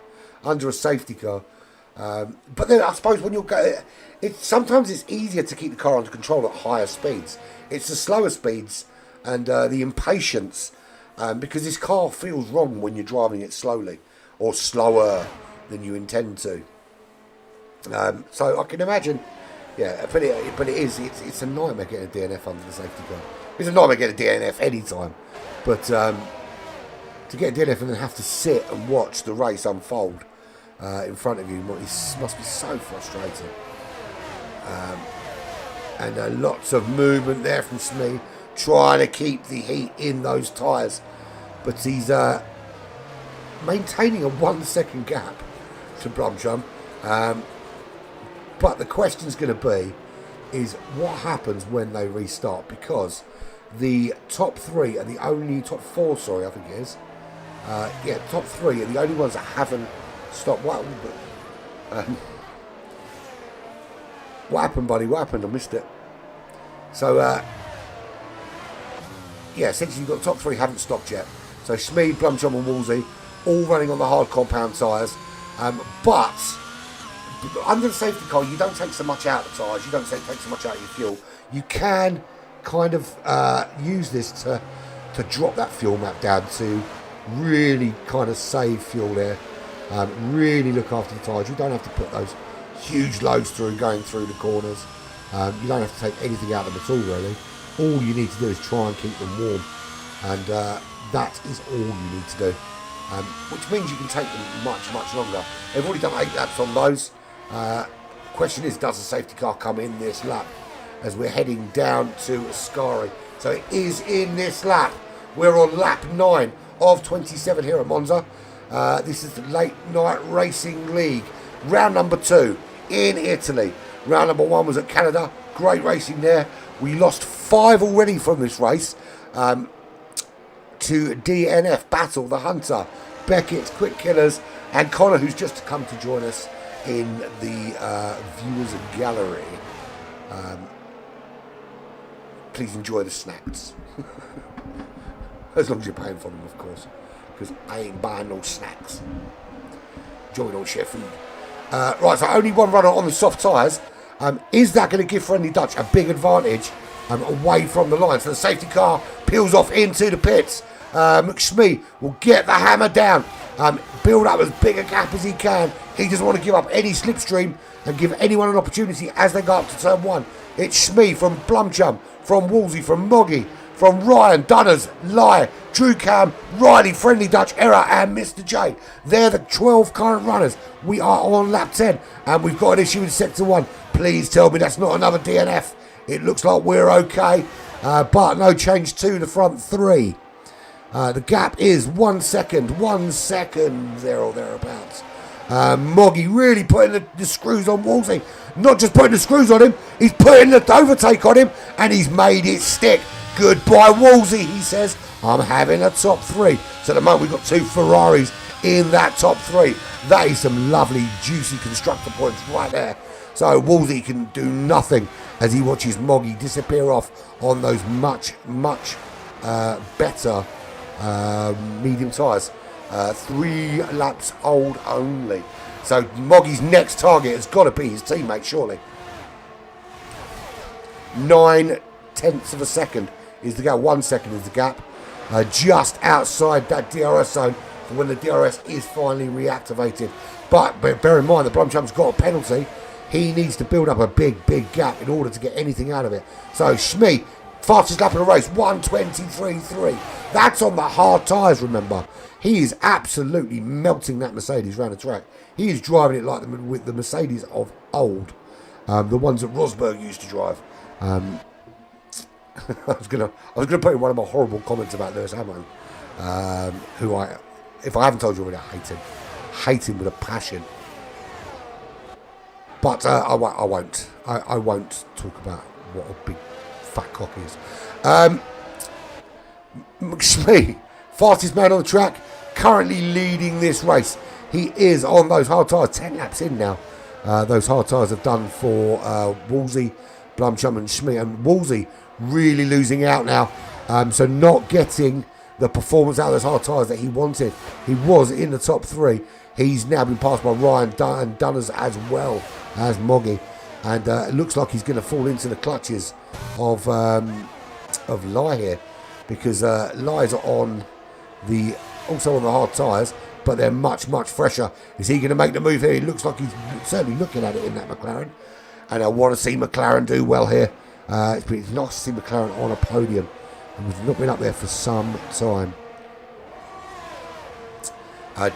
under a safety car. But then I suppose when you're going, sometimes it's easier to keep the car under control at higher speeds. It's the slower speeds and the impatience, because this car feels wrong when you're driving it slowly or slower than you intend to. So I can imagine, yeah. But it's a nightmare getting a DNF under the safety car. It's a nightmare getting a DNF anytime, but to get a DNF and then have to sit and watch the race unfold in front of you must be so frustrating. And lots of movement there from Smee, trying to keep the heat in those tyres, but he's maintaining a 1 second gap to Blumchump. But the question's going to be is what happens when they restart, because the top 3 are the only top 4, sorry, I think it is. Top 3 are the only ones that haven't stopped. What happened, buddy? What happened? I missed it. So, essentially you've got the top 3 haven't stopped yet. So Smee, Blumchump and Wolsey, all running on the hard compound tyres. But under the safety car, you don't take so much out of the tyres. You don't take so much out of your fuel. You can kind of use this to drop that fuel map down to really kind of save fuel there. Really look after the tyres. You don't have to put those huge loads through going through the corners. You don't have to take anything out of them at all, really. All you need to do is try and keep them warm, and that is all you need to do, which means you can take them much longer. They've already done 8 laps on those. Question is, does the safety car come in this lap as we're heading down to Ascari? So it is in this lap. We're on lap 9 of 27 here at Monza. This is the Late Night Racing League, round number 2 in Italy. Round number 1 was at Canada. Great racing there. We lost 5 already from this race to DNF, Battle, the Hunter, Beckett, Quick Killers, and Connor, who's just come to join us in the viewers gallery. Please enjoy the snacks. As long as you're paying for them, of course, because I ain't buying no snacks. Enjoying all share food. Right, so only one runner on the soft tyres. Is that going to give Friendly Dutch a big advantage away from the line? So the safety car peels off into the pits. McSmee will get the hammer down, build up as big a gap as he can. He doesn't want to give up any slipstream and give anyone an opportunity as they go up to turn 1. It's Shmee from Blumchum, from Wolsey, from Moggy, from Ryan, Dunners, Lai, Drew Cam, Riley, Friendly Dutch, Error, and Mr. J. They're the 12 current runners. We are on lap 10, and we've got an issue in sector 1. Please tell me that's not another DNF. It looks like we're okay, but no change to the front 3. The gap is 1 second, 1 second, there or thereabouts. Moggy really putting the screws on Wolsey. Not just putting the screws on him, he's putting the overtake on him, and he's made it stick. Goodbye, Wolsey, he says. I'm having a top 3. So at the moment, we've got 2 Ferraris in that top 3. That is some lovely, juicy constructor points right there. So Wolsey can do nothing as he watches Moggy disappear off on those much better medium tyres. 3 laps old only. So Moggy's next target has got to be his teammate, surely. 9/10 of a second is the gap. 1 second is the gap. Just outside that DRS zone for when the DRS is finally reactivated. But bear in mind, the Blumchump's got a penalty. He needs to build up a big gap in order to get anything out of it. So Shmee, fastest lap of the race, 1:23.3. That's on the hard tyres, remember. He is absolutely melting that Mercedes around the track. He is driving it like with the Mercedes of old. The ones that Rosberg used to drive. I was gonna put in one of my horrible comments about Lewis Hamilton, who if I haven't told you already, I hate him with a passion. But I won't. I won't talk about what a big fat cock he is. McSmee, fastest man on the track, currently leading this race. He is on those hard tyres, 10 laps in now. Those hard tyres have done for Wolsey, Blumchum and Shmee. And Wolsey really losing out now. So not getting the performance out of those hard tyres that he wanted. He was in the top 3. He's now been passed by Ryan and Dunners as well as Moggy. And it looks like he's going to fall into the clutches of Lai here. Because Lai's also on the hard tyres, but they're much fresher. Is he going to make the move here? It looks like he's certainly looking at it in that McLaren. And I want to see McLaren do well here. It's nice to see McLaren on a podium. And we've not been up there for some time.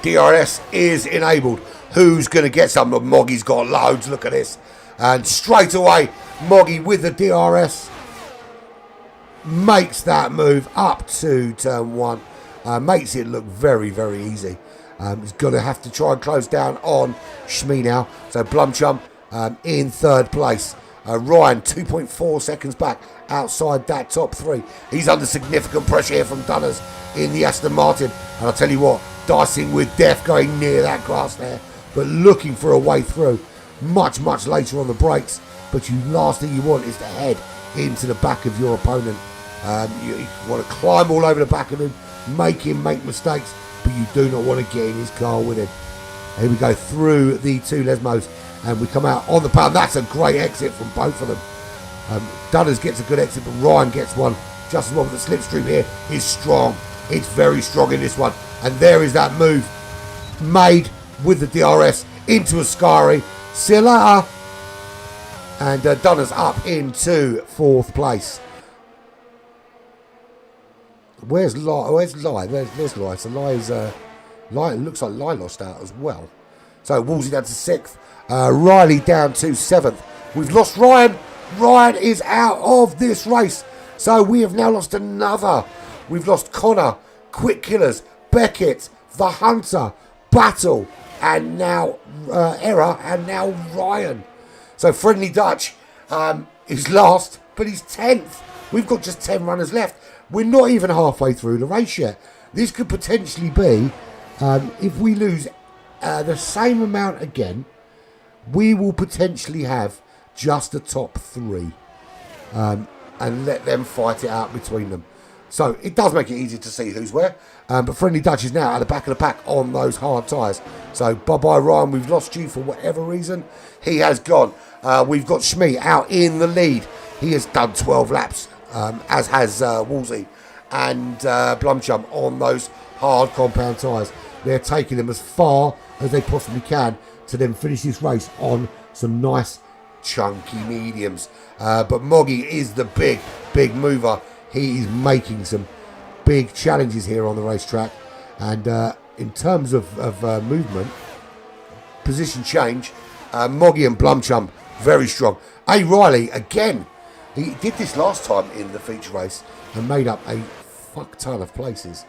DRS is enabled. Who's going to get some? Moggy's got loads. Look at this. And straight away, Moggy with the DRS makes that move up to turn 1. Makes it look very easy. He's going to have to try and close down on Shmee now. So Blumchum in 3rd place. Ryan 2.4 seconds back outside that top 3. He's under significant pressure here from Dunners in the Aston Martin. And I'll tell you what, dicing with death going near that grass there. But looking for a way through. Much later on the brakes. But last thing you want is to head into the back of your opponent. You want to climb all over the back of him, make him make mistakes, but you do not want to get in his car with him. Here we go through the 2 Lesmos, and we come out on the pound. That's a great exit from both of them. Dunners gets a good exit, but Ryan gets one just as well. The slipstream here is strong. It's very strong in this one. And there is that move made with the DRS into Ascari. See you later. And Dunners up into 4th place. Where's Lai? There's Lai. So Lai's Lai. It looks like Lai lost out as well. So Wolsey down to 6th. Riley down to 7th. We've lost Ryan. Ryan is out of this race. So we have now lost another. We've lost Connor, Quick Killers, Beckett, The Hunter, Battle, and now Error, and now Ryan. So Friendly Dutch is last, but he's 10th. We've got just 10 runners left. We're not even halfway through the race yet. This could potentially be, if we lose the same amount again, we will potentially have just the top 3 and let them fight it out between them. So it does make it easier to see who's where. But Friendly Dutch is now at the back of the pack on those hard tyres. So bye-bye Ryan, we've lost you for whatever reason. He has gone. We've got Shmee out in the lead. He has done 12 laps. As has Wolsey. and Blumchum on those hard compound tyres. They're taking them as far as they possibly can to then finish this race on some nice chunky mediums. But Moggy is the big mover. He is making some big challenges here on the racetrack. And in terms of movement, position change, Moggy and Blumchum very strong. A. Riley, again, he did this last time in the feature race and made up a fuck ton of places.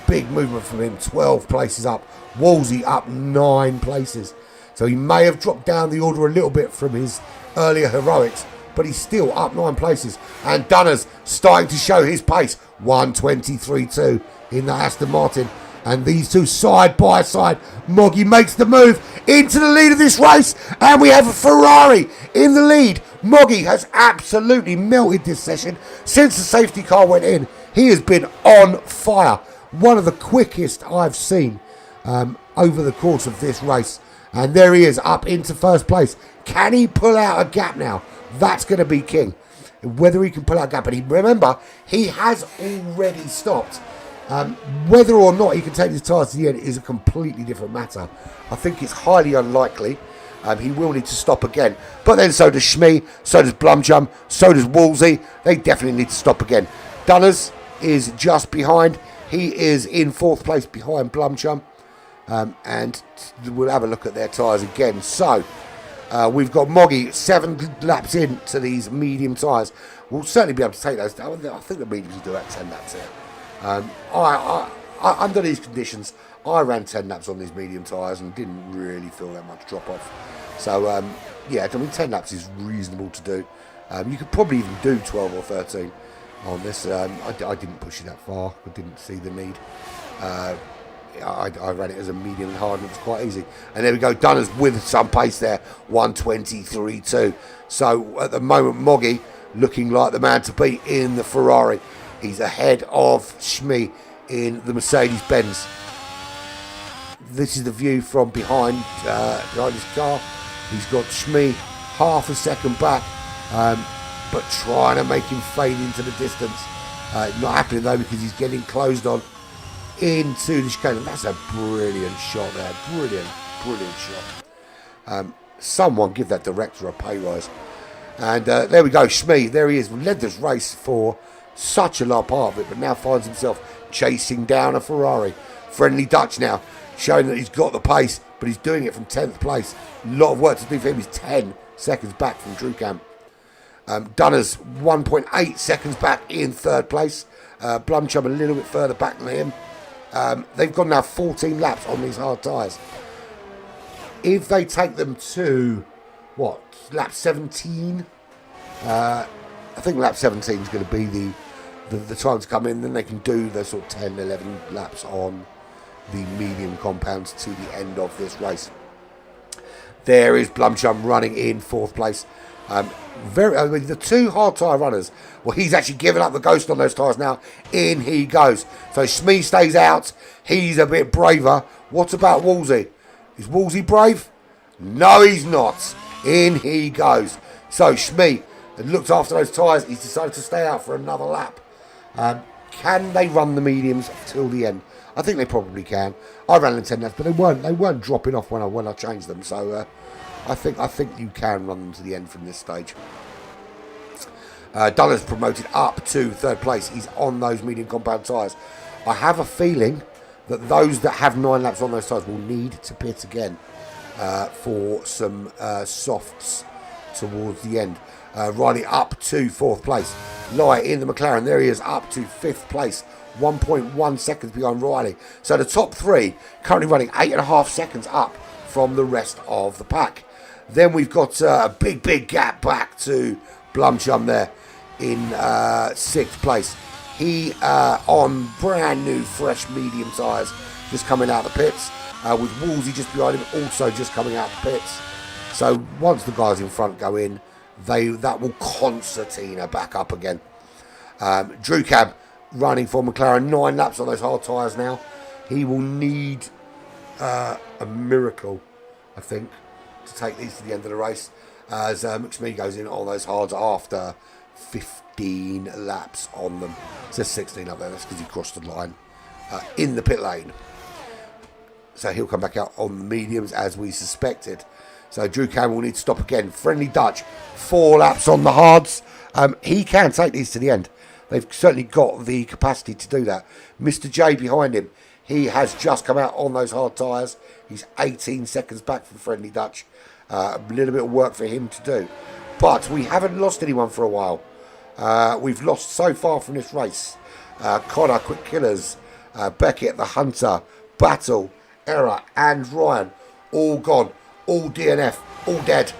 Big movement from him, 12 places up. Wolsey up 9 places. So he may have dropped down the order a little bit from his earlier heroics, but he's still up 9 places. And Dunner's starting to show his pace. 1:23.2 in the Aston Martin. And these two side by side. Moggy makes the move into the lead of this race. And we have a Ferrari in the lead. Moggy has absolutely melted this session. Since the safety car went in, he has been on fire. One of the quickest I've seen over the course of this race. And there he is up into first place. Can he pull out a gap now? That's going to be king. Whether he can pull out a gap. And remember, he has already stopped. Whether or not he can take his tyres to the end is a completely different matter. I think it's highly unlikely. He will need to stop again. But then so does Shmee, so does Blumchum, so does Wolsey. They definitely need to stop again. Dunners is just behind. He is in 4th place behind Blumchum. And we'll have a look at their tyres again. So we've got Moggy 7 laps into these medium tyres. We'll certainly be able to take those. I think the mediums will do about 10 laps here. I under these conditions, I ran 10 laps on these medium tyres and didn't really feel that much drop off. So yeah, I mean 10 laps is reasonable to do. You could probably even do 12 or 13 on this. I didn't push it that far. I didn't see the need. I ran it as a medium and hard and it was quite easy. And there we go, Dunners with some pace there, 1:23.2. So at the moment, Moggy looking like the man to beat in the Ferrari. He's ahead of Shmee in the Mercedes-Benz. This is the view from behind his car. He's got Shmee half a second back, but trying to make him fade into the distance. Not happening though because he's getting closed on into the chicane. That's a brilliant shot there. Brilliant shot. Someone give that director a pay rise. And there we go, Shmee. There he is. Led this race for such a large part of it, but now finds himself chasing down a Ferrari. Friendly Dutch now, showing that he's got the pace, but he's doing it from 10th place. A lot of work to do for him. He's 10 seconds back from Drucam. Dunners 1.8 seconds back in 3rd place. Blumchum a little bit further back than him. They've gone now 14 laps on these hard tyres. If they take them to, what, lap 17? I think lap 17 is going to be the time to come in. Then they can do the sort of 10, 11 laps on the medium compounds to the end of this race. There is Blumchum running in 4th place. The 2 hard tyre runners, well, he's actually given up the ghost on those tyres now. In he goes. So Shmee stays out. He's a bit braver. What about Wolsey? Is Wolsey brave? No, he's not. In he goes. So Shmee looked after those tyres. He's decided to stay out for another lap. Can they run the mediums till the end? I think they probably can. I ran them 10 laps, but they weren't dropping off when I changed them. So I think you can run them to the end from this stage. Dunner's promoted up to 3rd place. He's on those medium compound tyres. I have a feeling that those that have 9 laps on those tyres will need to pit again for some softs towards the end. Riley up to 4th place. Lai in the McLaren. There he is up to 5th place. 1.1 seconds behind Riley. So the top 3 currently running 8.5 seconds up from the rest of the pack. Then we've got a big gap back to Blumchum there in 6th place. He on brand new fresh medium tyres just coming out of the pits, with Wolsey just behind him also just coming out of the pits. So once the guys in front go in, that will concertina back up again. Drucam running for McLaren, 9 laps on those hard tyres now. He will need a miracle, I think, to take these to the end of the race, as McSmee goes in on those hards after 15 laps on them. It says 16 up there. That's because he crossed the line in the pit lane. So he'll come back out on the mediums as we suspected. So Drew Cameron will need to stop again. Friendly Dutch, 4 laps on the hards. He can take these to the end. They've certainly got the capacity to do that. Mr. J behind him, he has just come out on those hard tyres. He's 18 seconds back from Friendly Dutch. A little bit of work for him to do. But we haven't lost anyone for a while. We've lost so far from this race. Connor, Quick Killers, Beckett, the Hunter, Battle, Error and Ryan. All gone. All DNF. All dead.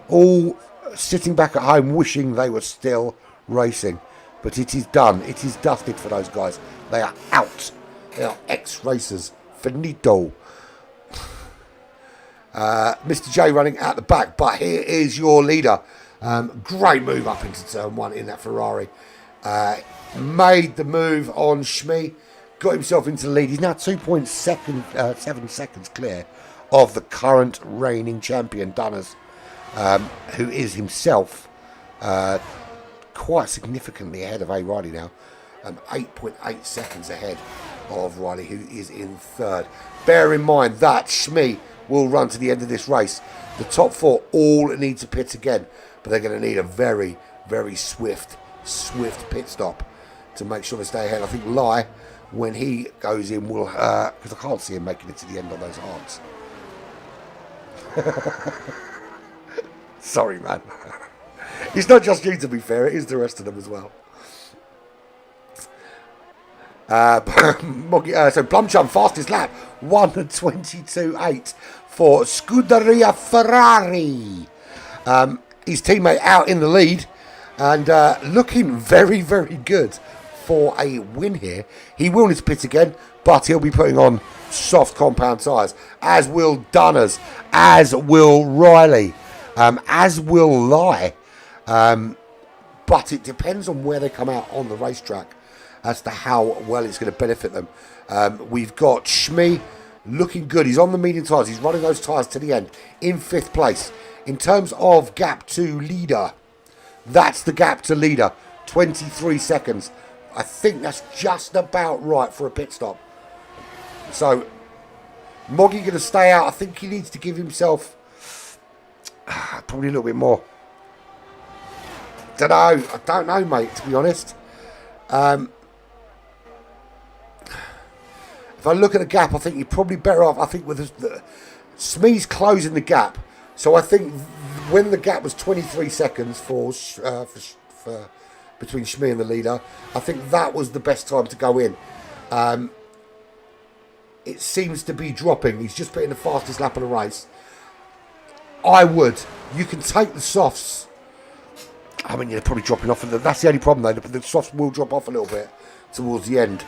All sitting back at home wishing they were still racing. But it is done. It is dusted for those guys. They are out. They are ex-racers. Finito. Mr. J running at the back. But here is your leader. Great move up into turn 1 in that Ferrari. Made the move on Shmee. Got himself into the lead. He's now 2.7 seconds clear of the current reigning champion, Dunners, who is himself quite significantly ahead of A. Riley now. 8.8 seconds ahead of Riley, who is in third. Bear in mind that Shmee will run to the end of this race. The top 4 all need to pit again, but they're going to need a very, very swift pit stop to make sure they stay ahead. I think Lai, when he goes in, will, because I can't see him making it to the end on those hards. Sorry, man. It's not just you, to be fair. It is the rest of them as well. So Blumchum, fastest lap, 1:22.8 for Scuderia Ferrari. His teammate out in the lead and looking very, very good for a win here. He will need to pit again, but he'll be putting on soft compound tyres, as will Dunners, as will Riley, as will Lai. But it depends on where they come out on the racetrack as to how well it's going to benefit them. We've got Shmee looking good. He's on the medium tyres. He's running those tyres to the end in 5th place. In terms of gap to leader, that's the gap to leader, 23 seconds. I think that's just about right for a pit stop. So, Moggy going to stay out. I think he needs to give himself probably a little bit more. I don't know, mate, to be honest. If I look at the gap, I think you're probably better off. I think with Smee's closing the gap. So I think when the gap was 23 seconds for between Shmee and the leader, I think that was the best time to go in. It seems to be dropping. He's just putting the fastest lap of the race. You can take the softs. I mean, you're probably dropping off. That's the only problem, though. The softs will drop off a little bit towards the end.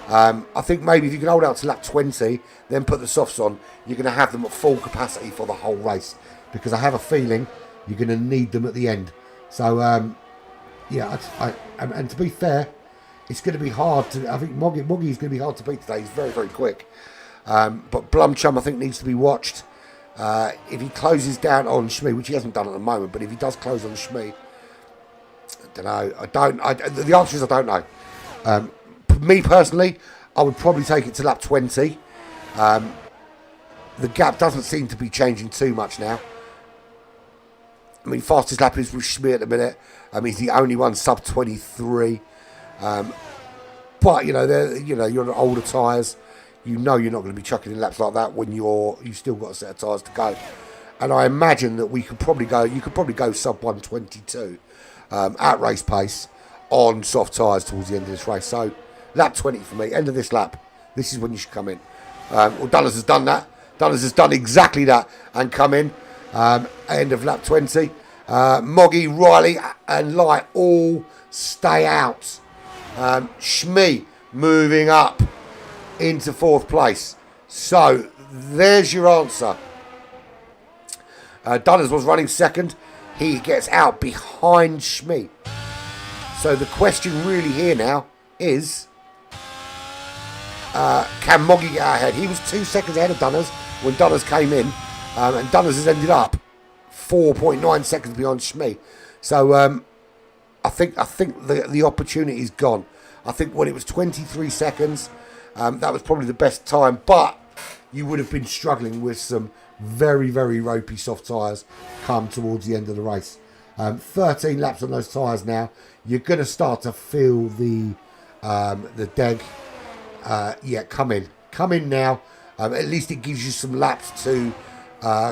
I think maybe if you can hold out to lap 20, then put the softs on, you're going to have them at full capacity for the whole race. Because I have a feeling you're going to need them at the end. So, yeah, and to be fair, it's going to be hard to... I think Moggy is going to be hard to beat today. He's very, very quick. But Blumchum, I think, needs to be watched. If he closes down on Shmee, which he hasn't done at the moment, but if he does close on Shmee, I don't know. The answer is I don't know. Me personally, I would probably take it to lap 20. The gap doesn't seem to be changing too much now. I mean, fastest lap is with Shmee at the minute. He's the only one sub 23. But you're on older tyres. You know you're not going to be chucking in laps like that when you've still got a set of tyres to go. And I imagine that you could probably go sub 122 at race pace on soft tyres towards the end of this race. So lap 20 for me, end of this lap. This is when you should come in. Dunners has done that. Dunners has done exactly that and come in. End of lap 20. Moggy, Riley and Light all stay out. Shmee moving up into 4th place. So there's your answer. Dunners was running 2nd. He gets out behind Shmee. So the question really here now is, can Moggy get out ahead? He was 2 seconds ahead of Dunners when Dunners came in. And Dunners has ended up 4.9 seconds behind Shmee. So I think the opportunity is gone. I think when it was 23 seconds, that was probably the best time. But you would have been struggling with some very, very ropey soft tyres come towards the end of the race. 13 laps on those tyres now. You're going to start to feel the deg. Yeah, come in now. At least it gives you some laps to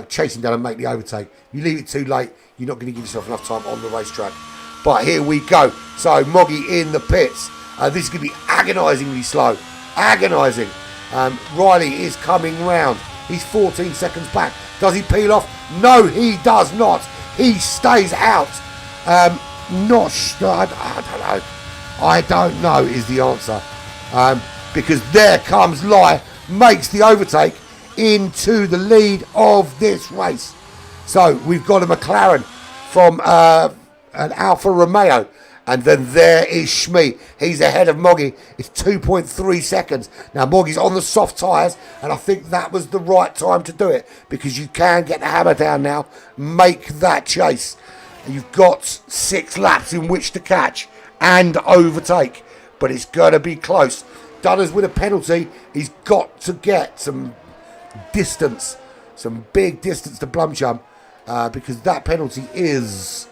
chase him down and make the overtake. You leave it too late, you're not going to give yourself enough time on the racetrack. But here we go. So Moggy in the pits. This is going to be agonisingly slow. Agonising. Riley is coming round. He's 14 seconds back. Does he peel off? No, he does not. He stays out. I don't know. I don't know is the answer. Because there comes Lai, makes the overtake into the lead of this race. So we've got a McLaren from an Alfa Romeo. And then there is Shmee. He's ahead of Moggy. It's 2.3 seconds. Now, Moggy's on the soft tyres, and I think that was the right time to do it because you can get the hammer down now, make that chase. And you've got 6 laps in which to catch and overtake, but it's going to be close. Dunners with a penalty. He's got to get some distance, some big distance to Blumchum because that penalty is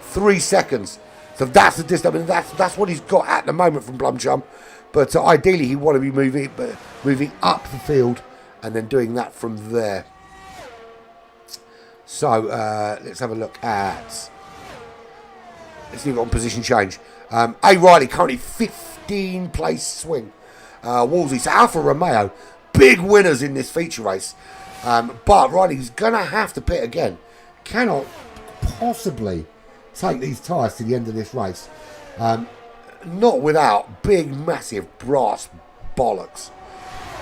3 seconds. So that's the distance. I mean, that's what he's got at the moment from Blumchum. But ideally, he want to be moving up the field and then doing that from there. So let's have a look at. Let's leave it on position change. A. Riley currently 15 place swing. Wolsey. So Alfa Romeo, big winners in this feature race. But Riley's going to have to pit again. Cannot possibly take these tyres to the end of this race. Not without big, massive brass bollocks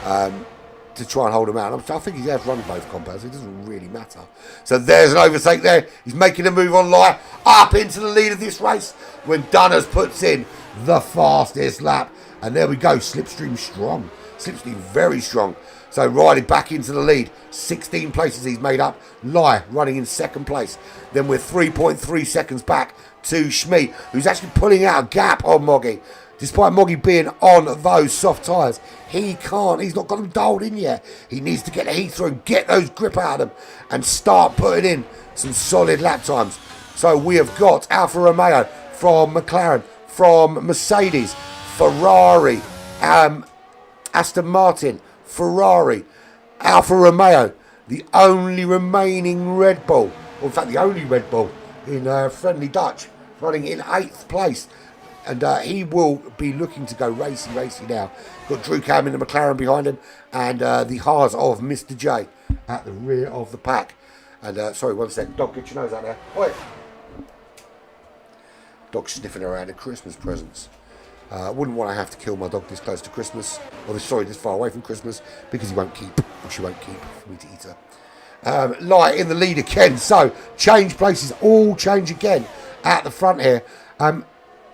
to try and hold him out. I think he has run both compounds. It doesn't really matter. So there's an overtake there. He's making a move on Lai up into the lead of this race when Dunners puts in the fastest lap. And there we go. Slipstream strong. Slipstream very strong. So Riley back into the lead. 16 places he's made up. Lai running in second place. Then we're 3.3 seconds back to Shmee, who's actually pulling out a gap on Moggy. Despite Moggy being on those soft tyres, he's not got them dialed in yet. He needs to get the heat through and get those grip out of them and start putting in some solid lap times. So we have got Alfa Romeo from McLaren, from Mercedes, Ferrari, Aston Martin, Ferrari, Alfa Romeo, the only remaining Red Bull, or in fact the only Red Bull in Friendly Dutch, running in 8th place. And he will be looking to go racy now. Got Drew Cam in the McLaren behind him, and the Haas of Mr. J at the rear of the pack. And sorry, 1 sec, dog, get your nose out there. Oi! Dog sniffing around at Christmas presents. Wouldn't want to have to kill my dog this close to Christmas, or this far away from Christmas, because he won't keep, or she won't keep for me to eat her. Lai in the lead again, so change places, all change again at the front here.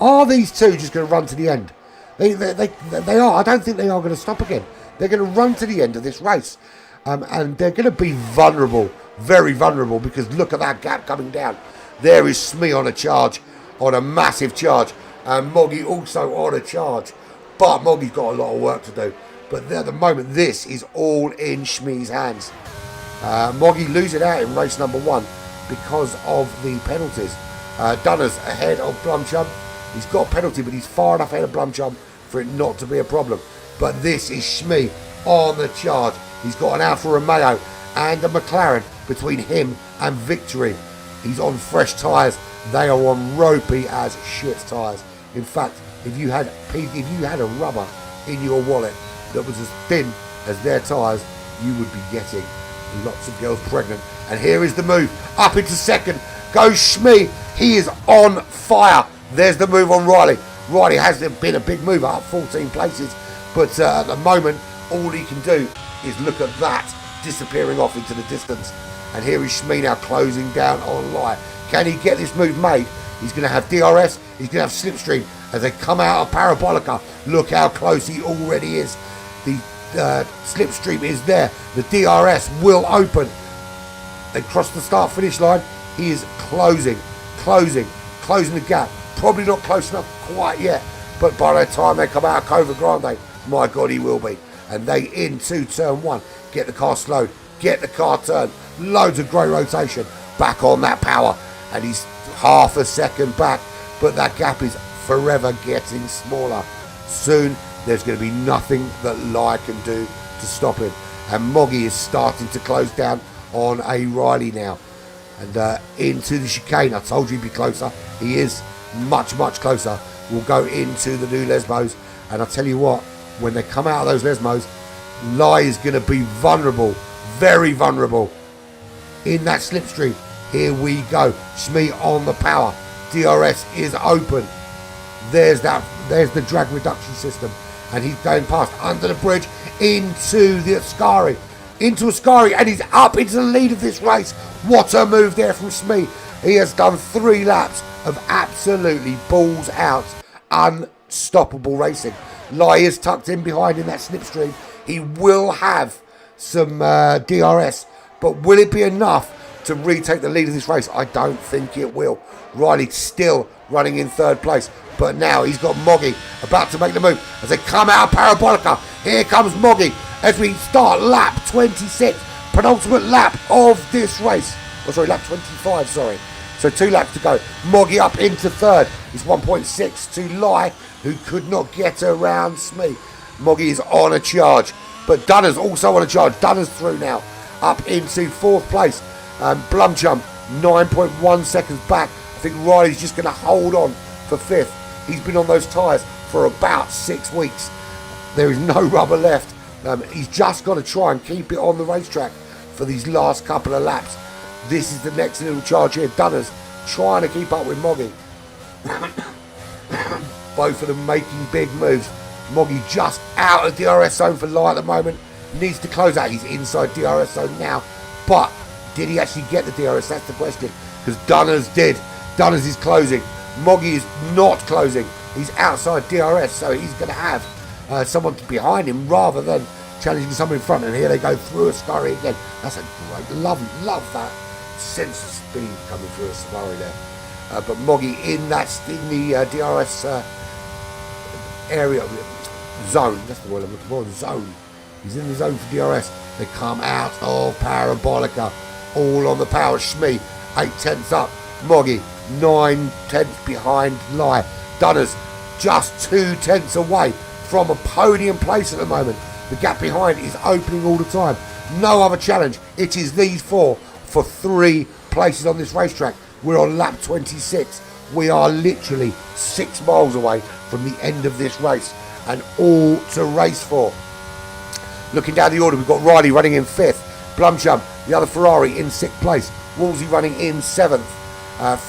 Are these two just going to run to the end? They are. I don't think they are going to stop again. They're going to run to the end of this race, and they're going to be vulnerable, very vulnerable, because look at that gap coming down. There is Smee on a charge, on a massive charge. And Moggy also on a charge. But Moggy's got a lot of work to do. But at the moment, this is all in Shmee's hands. Moggy losing out in race number 1 because of the penalties. Dunners ahead of Blumchum. He's got a penalty, but he's far enough ahead of Blumchum for it not to be a problem. But this is Shmee on the charge. He's got an Alfa Romeo and a McLaren between him and victory. He's on fresh tyres. They are on ropey as shit tyres. In fact, if you had a rubber in your wallet that was as thin as their tyres, you would be getting lots of girls pregnant. And here is the move. Up into second goes Shmee. He is on fire. There's the move on Riley. Riley has been a big mover, up 14 places. But at the moment, all he can do is look at that disappearing off into the distance. And here is Shmee now closing down on Lai. Can he get this move made? He's going to have DRS. He's going to have Slipstream as they come out of Parabolica. Look how close he already is. The Slipstream is there. The DRS will open. They cross the start-finish line. He is closing closing the gap. Probably not close enough quite yet, but by the time they come out of Cova Grande, my God, he will be. And they into turn 1, get the car slowed, get the car turned, loads of great rotation, back on that power, and he's half a second back, but that gap is forever getting smaller. Soon there's going to be nothing that Lai can do to stop him, and Moggy is starting to close down on a Riley now, and into the chicane. I told you he'd be closer. He is much closer. We'll go into the new Lesmos, and I tell you what, when they come out of those Lesmos, Lai is going to be vulnerable, very vulnerable in that slipstream. Here we go. Shmee on the power. DRS is open. There's the drag reduction system, and he's going past under the bridge into the Ascari, and he's up into the lead of this race. What a move there from Shmee. He has done 3 laps of absolutely balls out, unstoppable racing. Lai is tucked in behind in that slipstream. He will have some DRS, but will it be enough to retake the lead of this race? I don't think it will. Riley still running in 3rd place, but now he's got Moggy about to make the move as they come out of Parabolica. Here comes Moggy as we start lap 26, penultimate lap of this race. Oh, sorry, lap 25, sorry. So 2 laps to go. Moggy up into 3rd. It's 1.6 to Lai, who could not get around Shmee. Moggy is on a charge, but Dunner's also on a charge. Dunner's through now, up into 4th place. Blumchum 9.1 seconds back. I think Riley's just going to hold on for 5th. He's been on those tyres for about 6 weeks. There is no rubber left. He's just got to try and keep it on the racetrack for these last couple of laps. This is the next little charge here. Dunner's trying to keep up with Moggy. Both of them making big moves. Moggy just out of DRS zone for Lai at the moment. Needs to close out. He's inside DRS zone now. But did he actually get the DRS? That's the question. Because Dunner's did. Dunner's is closing. Moggy is not closing. He's outside DRS, so he's going to have someone behind him rather than challenging someone in front. And here they go through a Ascari again. That's a great, love that sense of speed coming through a Ascari there. But Moggy in the DRS area zone. That's the word I'm looking for. Zone. He's in the zone for DRS. They come out of Parabolica, all on the power. Shmee 8/10 up. Moggy 9/10 behind Lai. Dunner's just 2/10 away from a podium place at the moment. The gap behind is opening all the time. No other challenge. It is these 4 for 3 places on this racetrack. We're on lap 26. We are literally 6 miles away from the end of this race, and all to race for. Looking down the order, we've got Riley running in 5th. Blumchum, the other Ferrari, in 6th place. Wolsey running in 7th.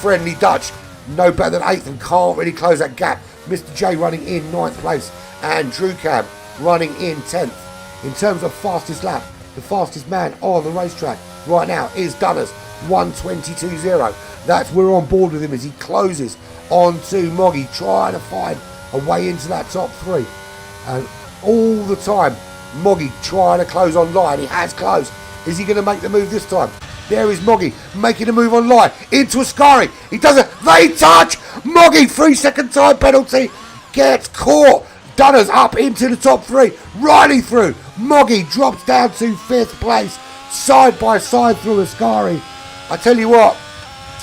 Friendly Dutch, no better than 8th and can't really close that gap. Mr. J running in 9th place. And Drew Cam running in 10th. In terms of fastest lap, the fastest man on the racetrack right now is Dunners, 1:22.0. We're on board with him as he closes onto Moggy, trying to find a way into that top 3. And all the time, Moggy trying to close on Lai, and he has closed. Is he going to make the move this time? There is Moggy making a move on Lai into Ascari. He does it. They touch. Moggy, 3-second time penalty, gets caught. Dunners up into the top 3. Riley through. Moggy drops down to 5th place, side by side through Ascari. I tell you what,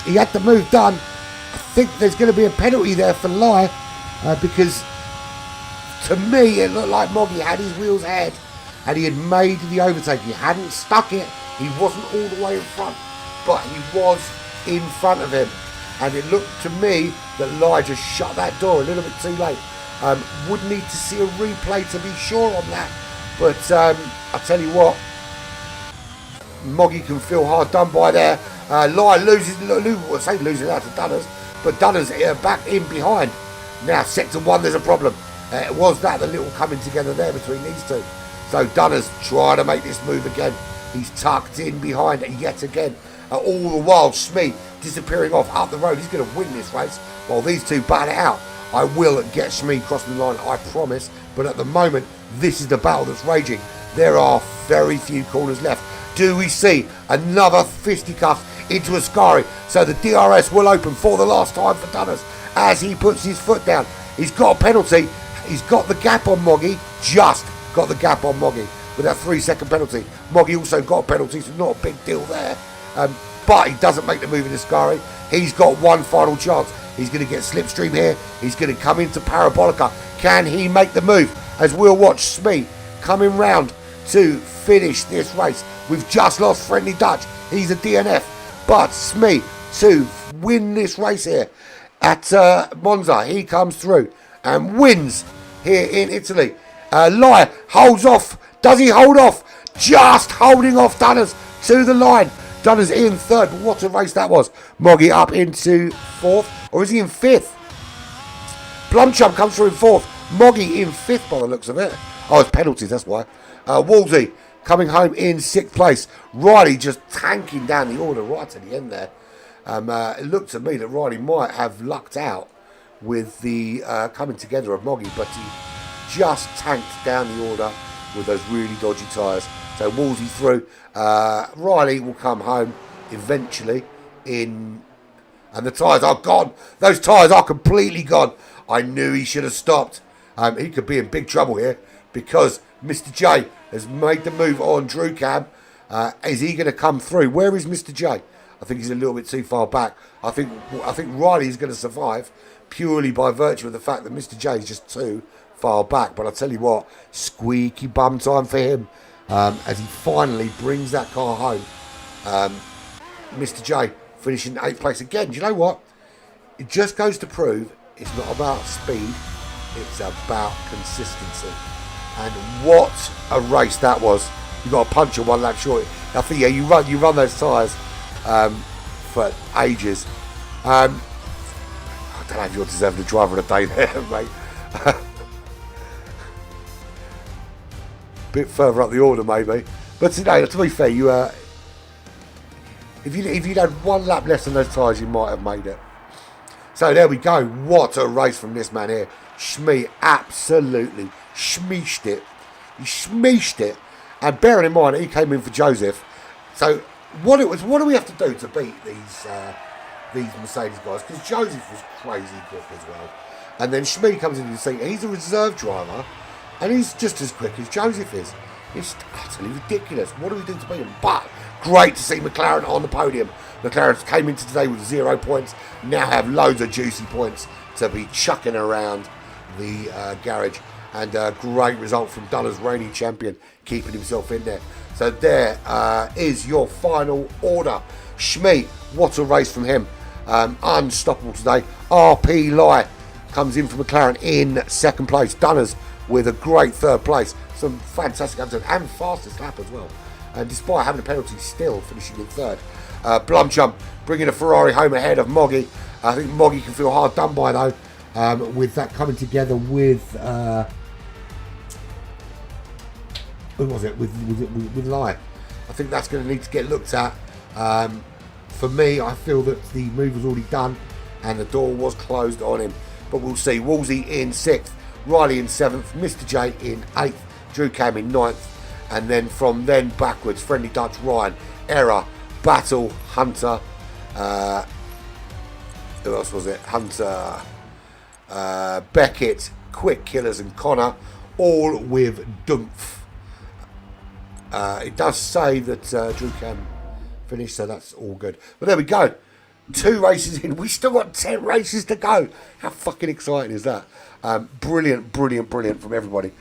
he had the move done. I think there's going to be a penalty there for Lai, because to me it looked like Moggy had his wheels ahead and he had made the overtake. He hadn't stuck it. He wasn't all the way in front, but he was in front of him. And it looked to me that Lai just shut that door a little bit too late. Would need to see a replay to be sure on that. But I tell you what, Moggy can feel hard done by there. Lai loses out to Dunners, but Dunners back in behind. Now sector 1, there's a problem. It was that the little coming together there between these two. So Dunners trying to make this move again. He's tucked in behind yet again. All the while, Shmee disappearing off up the road. He's going to win this race while these two battle it out. I will get Shmee crossing the line, I promise. But at the moment, this is the battle that's raging. There are very few corners left. Do we see another fisticuffs into Ascari. So the DRS will open for the last time for Dunners as he puts his foot down. He's got a penalty. He's got the gap on Moggy. Just got the gap on Moggy with that 3-second penalty. Moggy also got a penalty, so not a big deal there. But he doesn't make the move in Ascari. He's got one final chance. He's going to get slipstream here. He's going to come into Parabolica. Can he make the move? As we'll watch Smee coming round to finish this race. We've just lost Friendly Dutch. He's a DNF. But Smee to win this race here at Monza. He comes through and wins here in Italy. Liar holds off. Does he hold off? Just holding off Dunners to the line. Dunners in third, but what a race that was. Moggy up into fourth, or is he in fifth? Blumchump comes through in fourth. Moggy in fifth by the looks of it. Oh, it's penalties, that's why. Wolsey coming home in sixth place. Riley just tanking down the order right to the end there. It looked to me that Riley might have lucked out with the coming together of Moggy, but he just tanked down the order with those really dodgy tyres. So Wolsey through. Riley will come home eventually in... And the tyres are gone. Those tyres are completely gone. I knew he should have stopped. He could be in big trouble here because Mr. J has made the move on Drew Cam. Is he going to come through? Where is Mr. J? I think he's a little bit too far back. I think Riley is going to survive purely by virtue of the fact that Mr. J is just too far back. But I tell you what, squeaky bum time for him as he finally brings that car home. Mr. J finishing 8th place again. Do you know what? It just goes to prove it's not about speed, it's about consistency. And what a race that was. You got a puncher 1 lap short. I think yeah, you run those tyres for ages. I don't know if you're deserving the driver of the day there, mate. Bit further up the order maybe, but today, to be fair, you if you'd had 1 lap less on those tyres, you might have made it. So there we go. What a race from this man here. Smee absolutely smeeshed it. He smeeshed it. And bearing in mind that he came in for Joseph. So what do we have to do to beat these Mercedes guys? Because Joseph was crazy quick as well. And then Smee comes into the scene. He's a reserve driver. And he's just as quick as Joseph is. It's utterly ridiculous. What do we do to beat him? But great to see McLaren on the podium. McLaren came into today with 0 points. Now have loads of juicy points to be chucking around the garage. And a great result from Dunners, reigning champion, keeping himself in there. So there is your final order. Smee, what a race from him. Unstoppable today. RP Lai comes in for McLaren in 2nd place. Dunners with a great 3rd place. Some fantastic episodes and fastest lap as well. And despite having a penalty, still finishing in 3rd. Blumchump bringing a Ferrari home ahead of Moggy. I think Moggy can feel hard done by though, with that coming together with who was it? With Lai. I think that's going to need to get looked at. For me, I feel that the move was already done and the door was closed on him. But we'll see. Wolsey in 6th, Riley in 7th, Mr. J in 8th, Drew Cam in 9th, and then from then backwards, Friendly Dutch, Ryan, Error, Battle, Hunter, who else was it? Hunter, Beckett, Quick Killers and Connor, all with Dumpf. It does say that Drew Cam finished, so that's all good. But there we go. 2 races in. We still got 10 races to go. How fucking exciting is that? Brilliant from everybody.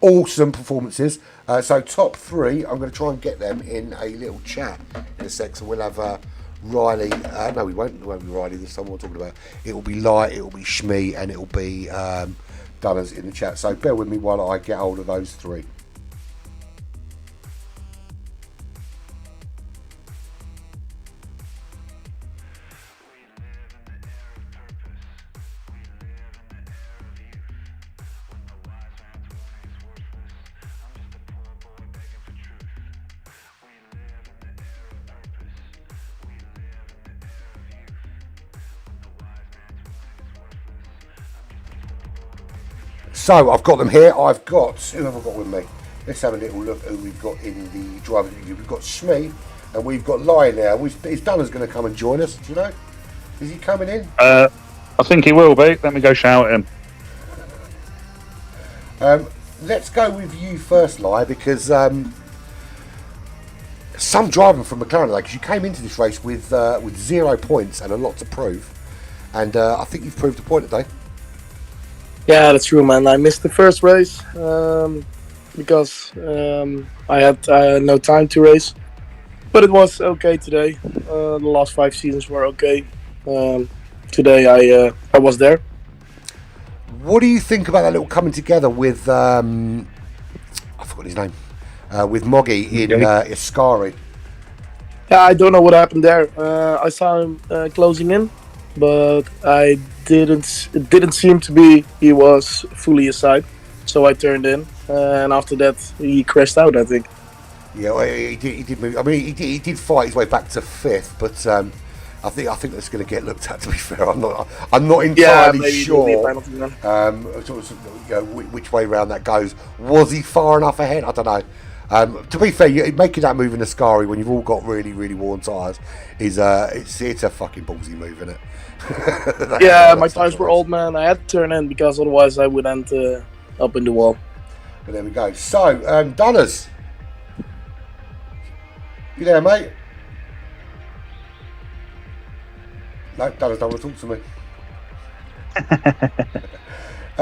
Awesome performances. So top 3, I'm going to try and get them in a little chat in a sec. So we'll have Riley. No, we won't. It won't be Riley this time. We're talking about. It will be Light. It will be Smee, and it will be Dunners in the chat. So bear with me while I get hold of those 3. So I've got them here. Who have I got with me? Let's have a little look who we've got in the driver's review. We've got Smee and we've got Lion now. Is Dunner's going to come and join us? Do you know? Is he coming in? I think he will be. Let me go shout at him. Let's go with you first, Lai, because some driving from McLaren today, because you came into this race with 0 points and a lot to prove, and I think you've proved a point today. Yeah, that's true, man. I missed the first race because I had no time to race, but it was okay today. The last 5 seasons were okay. Today I was there. What do you think about that little coming together with I forgot his name, with Moggy in Ascari? Yeah, I don't know what happened there. I saw him closing in, but it didn't seem to be he was fully aside. So I turned in, and after that he crashed out, I think. Yeah, well, he did move. I mean, he did fight his way back to 5th, but I think that's going to get looked at. To be fair, I'm not entirely sure. Which way round that goes. Was he far enough ahead? I don't know. To be fair, making that move in Ascari when you've all got really, really worn tyres is it's a fucking ballsy move, isn't it? Yeah, my tyres were old, man. I had to turn in because otherwise I would end up in the wall. But there we go. So, Dunners, you there, mate? No, Dunners don't want to talk to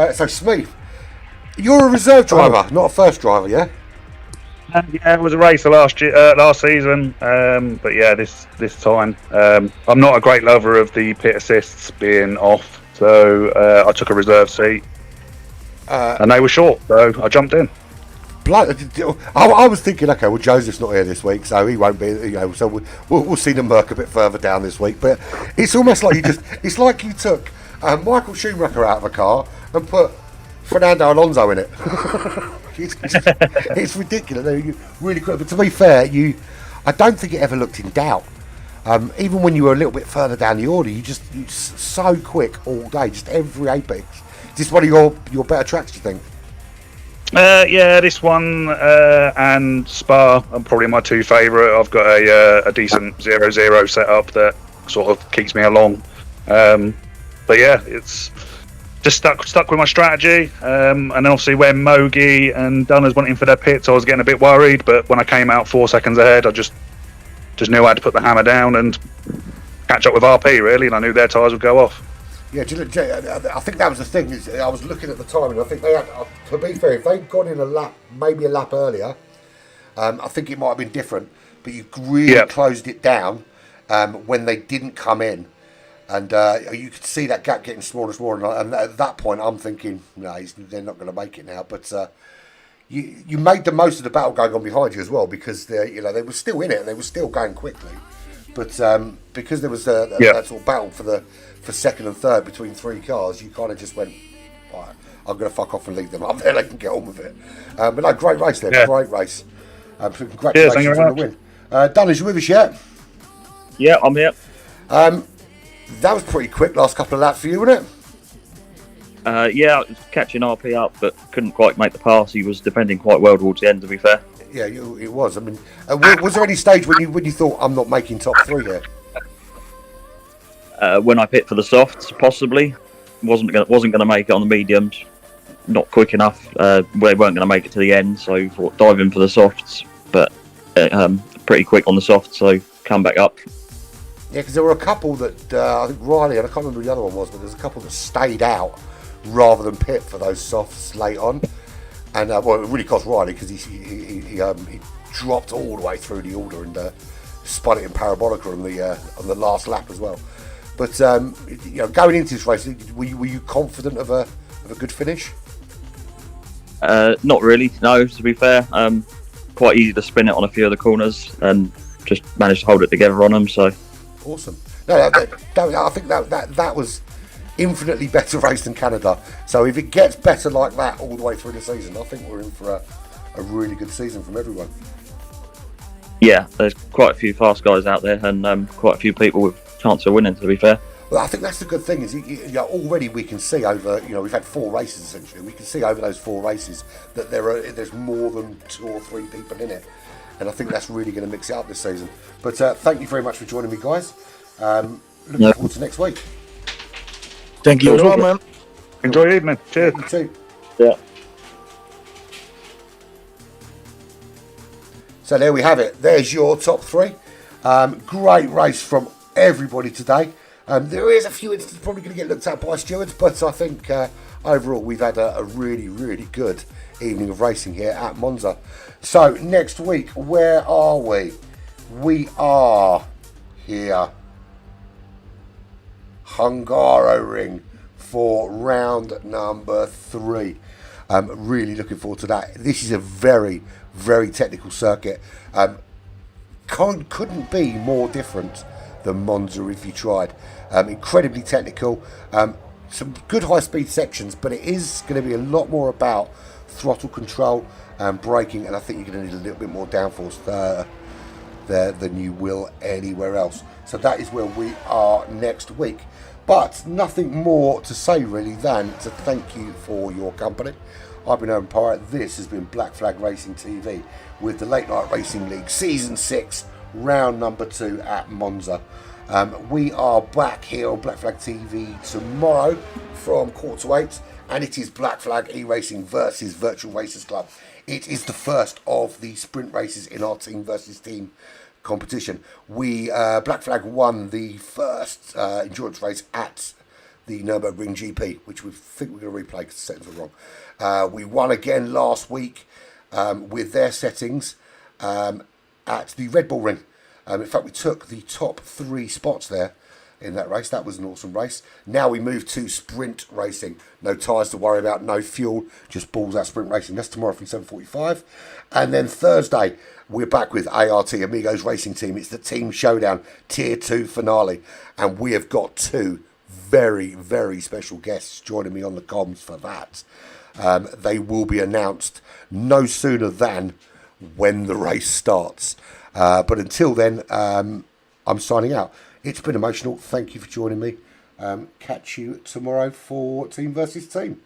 me. So, Smith, you're a reserve driver, not a first driver, yeah? Yeah, it was a racer last season, but yeah, this time I'm not a great lover of the pit assists being off, so I took a reserve seat, and they were short, so I jumped in. I was thinking, okay, well, Joseph's not here this week, so he won't be, so we'll see the Merc a bit further down this week. But it's almost like it's like you took Michael Schumacher out of a car and put Fernando Alonso in it. It's ridiculous. They're really quick. But to be fair, I don't think it ever looked in doubt. Even when you were a little bit further down the order, you're so quick all day, just every apex. Is this one of your better tracks, do you think? Yeah, this one and Spa are probably my 2 favourite. I've got a decent 0-0 setup that sort of keeps me along. But yeah, it's just stuck with my strategy. And then obviously when Mogi and Dunners went in for their pits, I was getting a bit worried. But when I came out 4 seconds ahead, I just knew I had to put the hammer down and catch up with RP, really. And I knew their tyres would go off. Yeah, I think that was the thing. I was looking at the time, and I think they had. To be fair, if they'd gone in maybe a lap earlier, I think it might have been different. But you really closed it down when they didn't come in, and you could see that gap getting smaller and smaller. And at that point, I'm thinking, no, they're not going to make it now. But you made the most of the battle going on behind you as well, because they were still in it and they were still going quickly. But because there was that sort of battle for second and third between 3 cars, you kind of just went, right, I'm going to fuck off and leave them up there. They can get on with it. But no, great race there. Yeah. Great race. So congratulations on the win. Dunners, you with us yet? Yeah, I'm here. That was pretty quick, last couple of laps for you, wasn't it? Yeah, I was catching RP up, but couldn't quite make the pass. He was defending quite well towards the end, to be fair. Yeah, it was. I mean, was there any stage when you thought, I'm not making top 3 here? When I pit for the softs, possibly. Wasn't going to make it on the mediums. Not quick enough. They weren't going to make it to the end, so thought dive in for the softs. But pretty quick on the softs, so come back up. Yeah, because there were a couple that I think Riley, and I can't remember who the other one was, but there's a couple that stayed out rather than pit for those softs late on. And well, it really cost Riley because he dropped all the way through the order and spun it in parabolica on the last lap as well. But going into this race, were you confident of a good finish? Not really. No, to be fair, quite easy to spin it on a few of the corners and just managed to hold it together on them. So awesome. No, I think that was infinitely better race than Canada. So if it gets better like that all the way through the season, I think we're in for a really good season from everyone. Yeah, there's quite a few fast guys out there and quite a few people with chance of winning, to be fair. Well, I think that's the good thing is already we can see over, we've had 4 races essentially. We can see over those 4 races that there's more than 2 or 3 people in it. and I think that's really going to mix it up this season. But thank you very much for joining me, guys. Looking No. forward to next week. Thank you as well, man. Enjoy your evening. Cheers. You too. Yeah. So there we have it. There's your top three. Great race from everybody today. There is a few instances probably going to get looked at by stewards, but I think overall we've had a really, really good evening of racing here at Monza. So next week, where are we? We are here. Hungaroring for round number 3. Really looking forward to that. This is a very, very technical circuit. Couldn't be more different than Monza if you tried. Incredibly technical. Some good high-speed sections, but it is going to be a lot more about throttle control and braking, and I think you're going to need a little bit more downforce there than you will anywhere else. So that is where we are next week. But nothing more to say really than to thank you for your company. I've been Owen Pirate. This has been Black Flag Racing TV with the Late Night Racing League Season 6, round number 2 at Monza. We are back here on Black Flag TV tomorrow from 7:45, and it is Black Flag E-Racing versus Virtual Racers Club. It is the first of the sprint races in our team versus team competition. Black Flag won the first endurance race at the Nürburgring GP, which we think we're going to replay because the settings were wrong. We won again last week with their settings at the Red Bull Ring. In fact, we took the top 3 spots there in that race. That was an awesome race. Now we move to sprint racing. No tyres to worry about, no fuel, just balls out sprint racing. That's tomorrow from 7:45. And then Thursday, we're back with ART, Amigos Racing Team. It's the Team Showdown Tier 2 finale. And we have got 2 very, very special guests joining me on the comms for that. They will be announced no sooner than when the race starts. But until then, I'm signing out. It's been emotional. Thank you for joining me. Catch you tomorrow for Team versus Team.